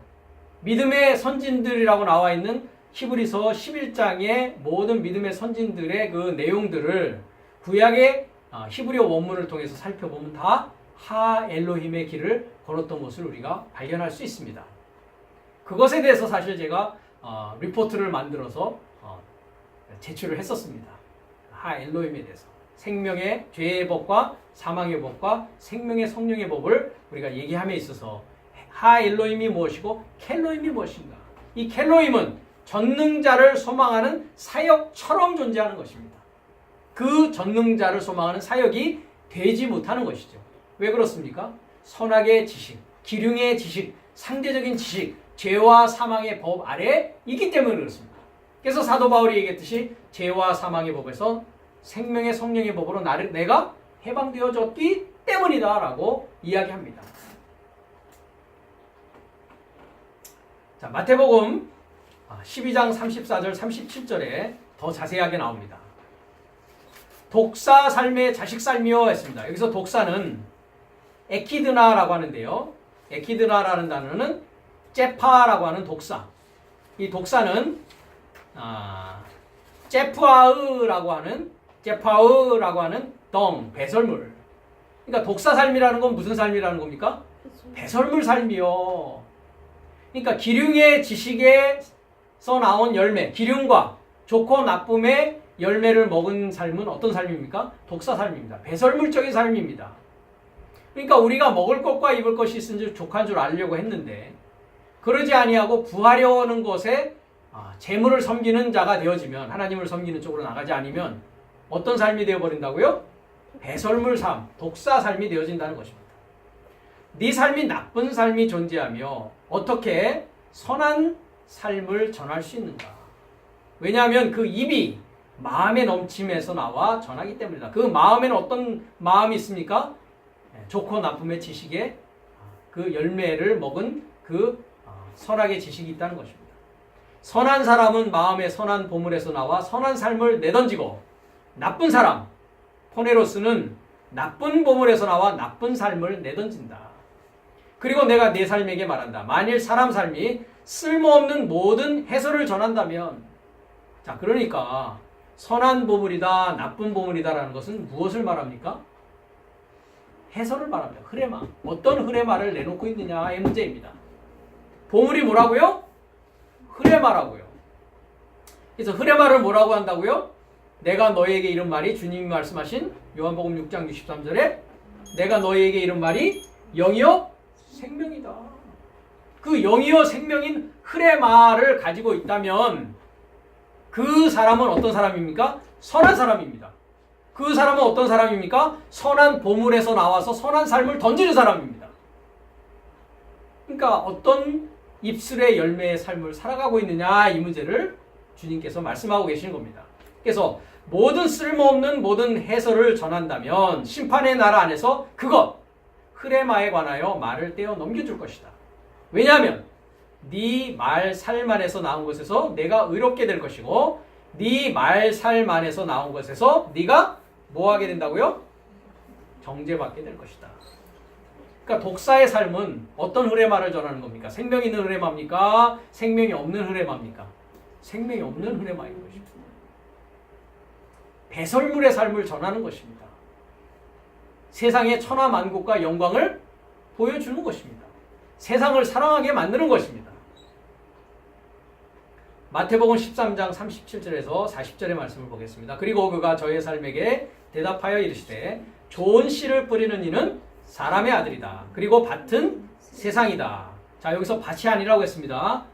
믿음의 선진들이라고 나와 있는 히브리서 11장의 모든 믿음의 선진들의 그 내용들을 구약의 히브리어 원문을 통해서 살펴보면 다 하 엘로힘의 길을 걸었던 것을 우리가 발견할 수 있습니다. 그것에 대해서 사실 제가 리포트를 만들어서 제출을 했었습니다. 하 엘로힘에 대해서 생명의 죄의 법과 사망의 법과 생명의 성령의 법을 우리가 얘기함에 있어서 하 엘로힘이 무엇이고 켈로힘이 무엇인가, 이 켈로힘은 전능자를 소망하는 사역처럼 존재하는 것입니다. 그 전능자를 소망하는 사역이 되지 못하는 것이죠. 왜 그렇습니까? 선악의 지식, 기륭의 지식, 상대적인 지식, 죄와 사망의 법 아래에 있기 때문에 그렇습니다. 그래서 사도 바울이 얘기했듯이 죄와 사망의 법에서 생명의 성령의 법으로 내가 해방되어졌기 때문이다 라고 이야기합니다. 자, 마태복음 12장 34절 37절에 더 자세하게 나옵니다. 독사 삶의 자식 삶이요 했습니다. 여기서 독사는 에키드나라고 하는데요. 에키드나라는 단어는 제파라고 하는 독사. 이 독사는 제프아으라고 하는 배설물. 그러니까 독사 삶이라는 건 무슨 삶이라는 겁니까? 배설물 삶이요. 그러니까 기륭의 지식에서 나온 열매, 기륭과 좋고 나쁨의 열매를 먹은 삶은 어떤 삶입니까? 독사 삶입니다. 배설물적인 삶입니다. 그러니까 우리가 먹을 것과 입을 것이 있은지 족한 줄 알려고 했는데 그러지 아니하고 구하려는 것에 재물을 섬기는 자가 되어지면, 하나님을 섬기는 쪽으로 나가지 않으면 어떤 삶이 되어버린다고요? 배설물 삶, 독사 삶이 되어진다는 것입니다. 네 삶이 나쁜 삶이 존재하며 어떻게 선한 삶을 전할 수 있는가? 왜냐하면 그 입이 마음의 넘침에서 나와 전하기 때문이다. 그 마음에는 어떤 마음이 있습니까? 좋고 나쁨의 지식에 그 열매를 먹은 그 선악의 지식이 있다는 것입니다. 선한 사람은 마음의 선한 보물에서 나와 선한 삶을 내던지고, 나쁜 사람, 포네로스는 나쁜 보물에서 나와 나쁜 삶을 내던진다. 그리고 내가 내 삶에게 말한다. 만일 사람 삶이 쓸모없는 모든 해설을 전한다면, 자, 그러니까 선한 보물이다, 나쁜 보물이다라는 것은 무엇을 말합니까? 해설을 말합니다. 흐레마. 어떤 흐레마를 내놓고 있느냐의 문제입니다. 보물이 뭐라고요? 흐레마라고요. 그래서 흐레마를 뭐라고 한다고요? 내가 너희에게 이른 말이 주님이 말씀하신 요한복음 6장 63절에 내가 너희에게 이른 말이 영이요 생명이다. 그 영이요 생명인 흐레마를 가지고 있다면 그 사람은 어떤 사람입니까? 선한 사람입니다. 그 사람은 어떤 사람입니까? 선한 보물에서 나와서 선한 삶을 던지는 사람입니다. 그러니까 어떤 입술의 열매의 삶을 살아가고 있느냐 이 문제를 주님께서 말씀하고 계시는 겁니다. 그래서 모든 쓸모없는 모든 해설을 전한다면 심판의 나라 안에서 그것 흐레마에 관하여 말을 떼어 넘겨줄 것이다. 왜냐하면 네 말 삶 안에서 나온 것에서 내가 의롭게 될 것이고 네 말 삶 안에서 나온 것에서 네가 뭐 하게 된다고요? 정죄받게 될 것이다. 그러니까 독사의 삶은 어떤 흐레마를 전하는 겁니까? 생명 있는 흐레마입니까? 생명이 없는 흐레마입니까? 생명이 없는 흐레마인 것입니다. 배설물의 삶을 전하는 것입니다. 세상의 천하만국과 영광을 보여주는 것입니다. 세상을 사랑하게 만드는 것입니다. 마태복음 13장 37절에서 40절의 말씀을 보겠습니다. 그리고 그가 저의 삶에게 대답하여 이르시되 좋은 씨를 뿌리는 이는 사람의 아들이다. 그리고 밭은 세상이다. 자, 여기서 밭이 아니라고 했습니다.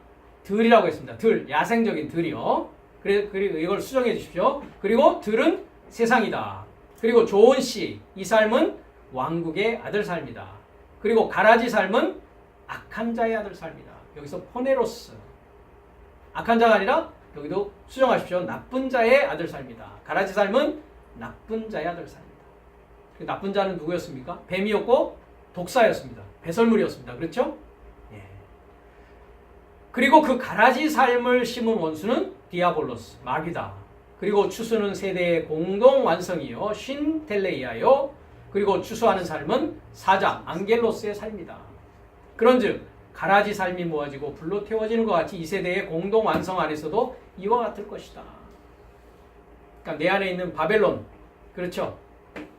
들이라고 했습니다. 들, 야생적인 들이요. 그리고 이걸 수정해 주십시오. 그리고 들은 세상이다. 그리고 좋은 씨, 이 삶은 왕국의 아들 삶이다. 그리고 가라지 삶은 악한 자의 아들 삶이다. 여기서 포네로스. 악한 자가 아니라 여기도 수정하십시오. 나쁜 자의 아들 삶이다. 가라지 삶은 나쁜 자의 아들 삶이다. 나쁜 자는 누구였습니까? 뱀이었고 독사였습니다. 배설물이었습니다. 그렇죠? 예. 그리고 그 가라지 삶을 심은 원수는 디아볼로스, 마귀다. 그리고 추수는 세대의 공동 완성이요 신텔레이아요. 그리고 추수하는 삶은 사자, 안겔로스의 삶이다. 그런즉 가라지 삶이 모아지고 불로 태워지는 것 같이 이 세대의 공동 완성 안에서도 이와 같을 것이다. 그러니까 내 안에 있는 바벨론, 그렇죠?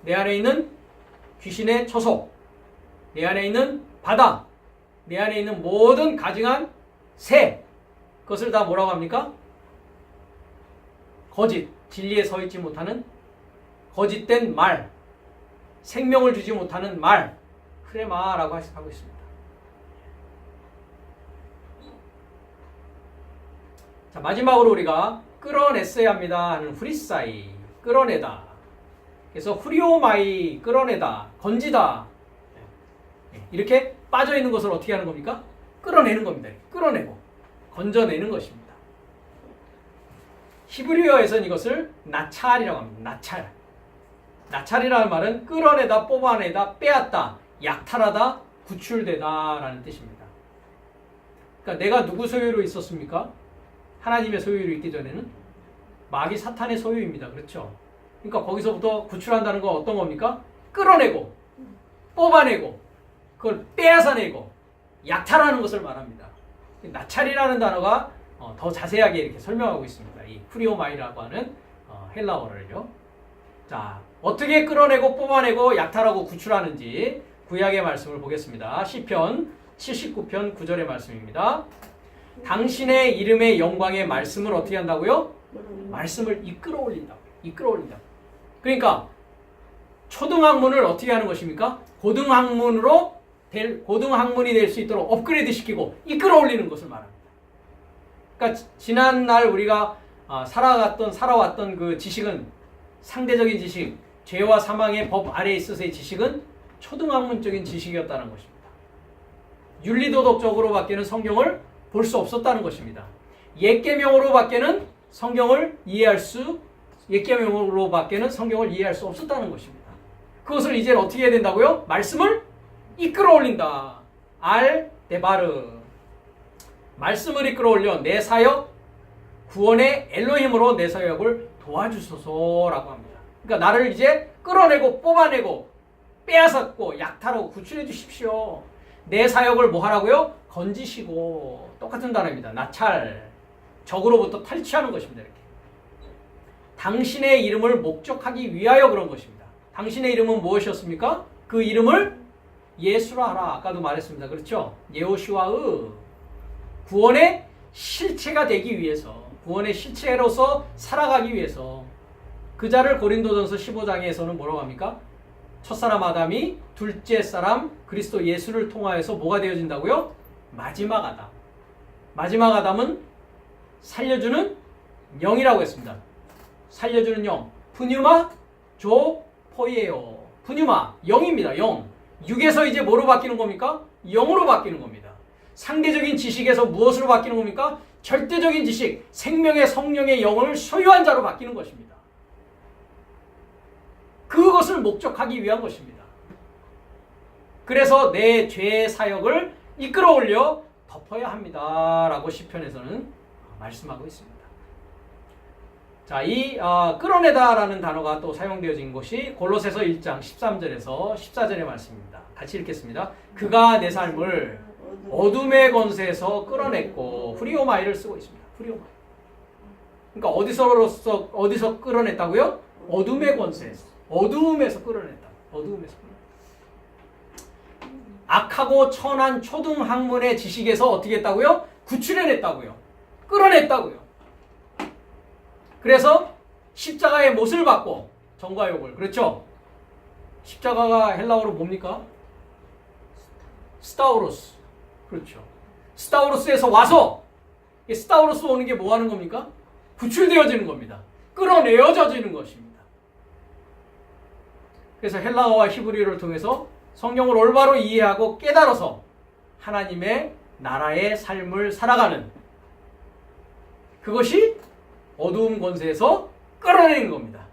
내 안에 있는 귀신의 처소, 내 안에 있는 바다, 내 안에 있는 모든 가증한 새, 그것을 다 뭐라고 합니까? 거짓, 진리에 서 있지 못하는 거짓된 말, 생명을 주지 못하는 말, 흐레마라고 하고 있습니다. 자, 마지막으로 우리가 끌어냈어야 합니다 하는 후리사이, 끌어내다. 그래서 후리오마이, 끌어내다, 건지다. 이렇게 빠져있는 것을 어떻게 하는 겁니까? 끌어내는 겁니다. 끌어내고 건져내는 것입니다. 히브리어에서는 이것을 나찰이라고 합니다. 나찰. 나찰이라는 말은 끌어내다, 뽑아내다, 빼앗다, 약탈하다, 구출되다 라는 뜻입니다. 그러니까 내가 누구 소유로 있었습니까? 하나님의 소유로 있기 전에는 마귀 사탄의 소유입니다. 그렇죠? 그러니까 거기서부터 구출한다는 건 어떤 겁니까? 끌어내고, 뽑아내고, 그걸 빼앗아내고, 약탈하는 것을 말합니다. 나찰이라는 단어가 더 자세하게 이렇게 설명하고 있습니다. 이 후리오마이라고 하는 헬라어를요. 자, 어떻게 끌어내고, 뽑아내고, 약탈하고, 구출하는지 구약의 말씀을 보겠습니다. 시편 79편 9절의 말씀입니다. 당신의 이름의 영광의 말씀을 어떻게 한다고요? 말씀을 이끌어 올린다고요. 이끌어 올린다고요. 그러니까 초등학문을 어떻게 하는 것입니까? 고등학문이 될 수 있도록 업그레이드 시키고 이끌어 올리는 것을 말합니다. 그러니까 지난날 우리가 살아왔던 그 지식은 상대적인 지식, 죄와 사망의 법 아래에 있어서의 지식은 초등학문적인 지식이었다는 것입니다. 윤리도덕적으로밖에는 성경을 볼 수 없었다는 것입니다. 옛계명으로밖에는 성경을 이해할 수 없었다는 것입니다. 그것을 이제 어떻게 해야 된다고요? 말씀을 이끌어 올린다. 알데바르. 말씀을 이끌어 올려 내 사역, 구원의 엘로힘으로 내 사역을 도와주소서라고 합니다. 그러니까 나를 이제 끌어내고 뽑아내고 빼앗았고 약탈하고 구출해 주십시오. 내 사역을 뭐 하라고요? 건지시고. 똑같은 단어입니다. 나찰. 적으로부터 탈취하는 것입니다. 이렇게. 당신의 이름을 목적하기 위하여 그런 것입니다. 당신의 이름은 무엇이었습니까? 그 이름을 예수라 하라. 아까도 말했습니다. 그렇죠? 예호슈아의 구원의 실체가 되기 위해서, 구원의 실체로서 살아가기 위해서 그 자를 고린도전서 15장에서는 뭐라고 합니까? 첫사람 아담이 둘째 사람 그리스도 예수를 통하여서 뭐가 되어진다고요? 마지막 아담. 마지막 아담은 살려주는 영이라고 했습니다. 살려주는 영. 푸뉴마 조 포이에요. 푸뉴마 영입니다. 영. 육에서 이제 뭐로 바뀌는 겁니까? 영으로 바뀌는 겁니다. 상대적인 지식에서 무엇으로 바뀌는 겁니까? 절대적인 지식, 생명의 성령의 영을 소유한 자로 바뀌는 것입니다. 그것을 목적하기 위한 것입니다. 그래서 내 죄의 사역을 이끌어 올려 덮어야 합니다. 라고 시편에서는 말씀하고 있습니다. 자, 이 끌어내다라는 단어가 또 사용되어진 것이 골로새서 1장 13절에서 14절의 말씀입니다. 같이 읽겠습니다. 그가 내 삶을 어둠의 권세에서 끌어냈고 후리오마이를 쓰고 있습니다. 후리오마이. 그러니까 어디서 끌어냈다고요? 어둠의 권세에서. 어둠에서 끌어냈다. 어둠에서 끌어냈다. 악하고 천한 초등 학문의 지식에서 어떻게 했다고요? 구출해냈다고요. 끌어냈다고요. 그래서 십자가의 못을 받고 정과 욕을. 그렇죠? 십자가가 헬라어로 뭡니까? 스타우로스. 그렇죠. 스타우로스에서 와서 스타우로스 오는 게 뭐 하는 겁니까? 구출되어지는 겁니다. 끌어내어져지는 것입니다. 그래서 헬라어와 히브리어를 통해서 성경을 올바로 이해하고 깨달아서 하나님의 나라의 삶을 살아가는 그것이 어두움 권세에서 끌어내는 겁니다.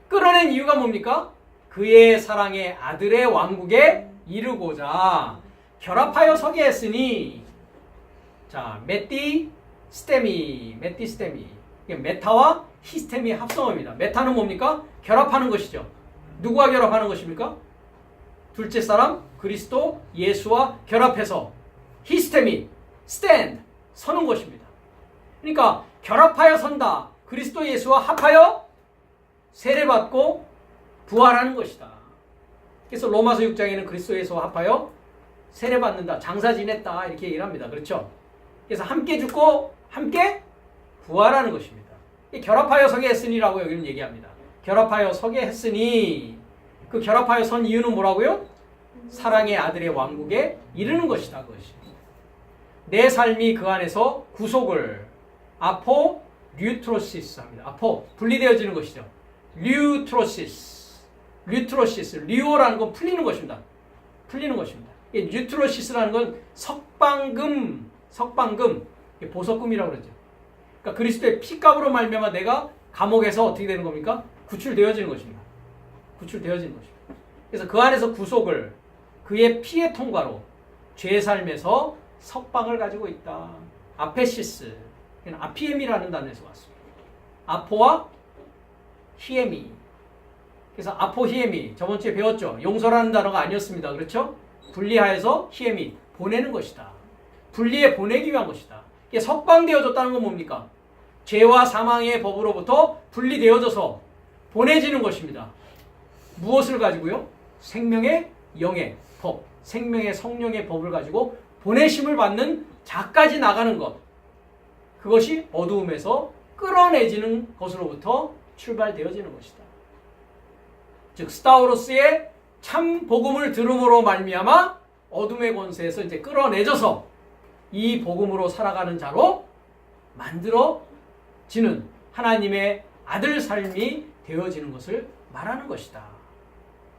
끌어낸 이유가 뭡니까? 그의 사랑의 아들의 왕국에 이르고자 결합하여 서게 했으니, 자, 메티 스테미. 메타와 히스테미 합성어입니다. 메타는 뭡니까? 결합하는 것이죠. 누구와 결합하는 것입니까? 둘째 사람 그리스도 예수와 결합해서 히스테미, 스탠드, 서는 것입니다. 그러니까 결합하여 선다. 그리스도 예수와 합하여 세례받고 부활하는 것이다. 그래서 로마서 6장에는 그리스도 예수와 합하여 세례받는다. 장사 지냈다. 이렇게 얘기를 합니다. 그렇죠? 그래서 함께 죽고 함께 부활하는 것입니다. 결합하여 서게 했으니라고 여기는 얘기합니다. 결합하여 서게 했으니, 그 결합하여 선 이유는 뭐라고요? 사랑의 아들의 왕국에 이르는 것이다. 그것이. 내 삶이 그 안에서 구속을 아포 류트로시스 합니다. 아포 분리되어지는 것이죠. 류트로시스, 류오라는 건 풀리는 것입니다. 풀리는 것입니다. 류트로시스라는 건 석방금, 보석금이라고 그러죠. 그러니까 그리스도의 피값으로 말미암아 내가 감옥에서 어떻게 되는 겁니까? 구출되어지는 것입니다. 구출되어지는 것입니다. 그래서 그 안에서 구속을 그의 피의 통과로 죄 삶에서 석방을 가지고 있다. 아페시스, 아피엠이라는 단어에서 왔습니다. 아포와 히에미. 그래서 아포 히에미 저번 주에 배웠죠. 용서라는 단어가 아니었습니다. 그렇죠? 분리하여서 히에미 보내는 것이다. 분리해 보내기 위한 것이다. 이게 석방되어졌다는 건 뭡니까? 죄와 사망의 법으로부터 분리되어져서 보내지는 것입니다. 무엇을 가지고요? 생명의 영의 법, 생명의 성령의 법을 가지고 보내심을 받는 자까지 나가는 것. 그것이 어두움에서 끌어내지는 것으로부터 출발되어지는 것이다. 즉 스타우로스의 참 복음을 들음으로 말미암아 어둠의 권세에서 이제 끌어내져서 이 복음으로 살아가는 자로 만들어지는 하나님의 아들 삶이 되어지는 것을 말하는 것이다.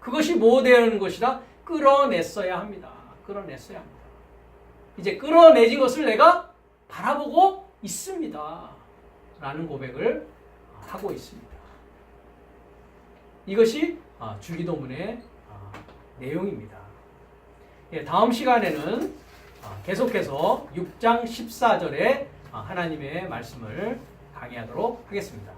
그것이 뭐 되는 것이다? 끌어냈어야 합니다. 끌어냈어야 합니다. 이제 끌어내진 것을 내가 바라보고 있습니다. 라는 고백을 하고 있습니다. 이것이 주기도문의 내용입니다. 다음 시간에는 계속해서 6장 14절에 하나님의 말씀을 강의하도록 하겠습니다.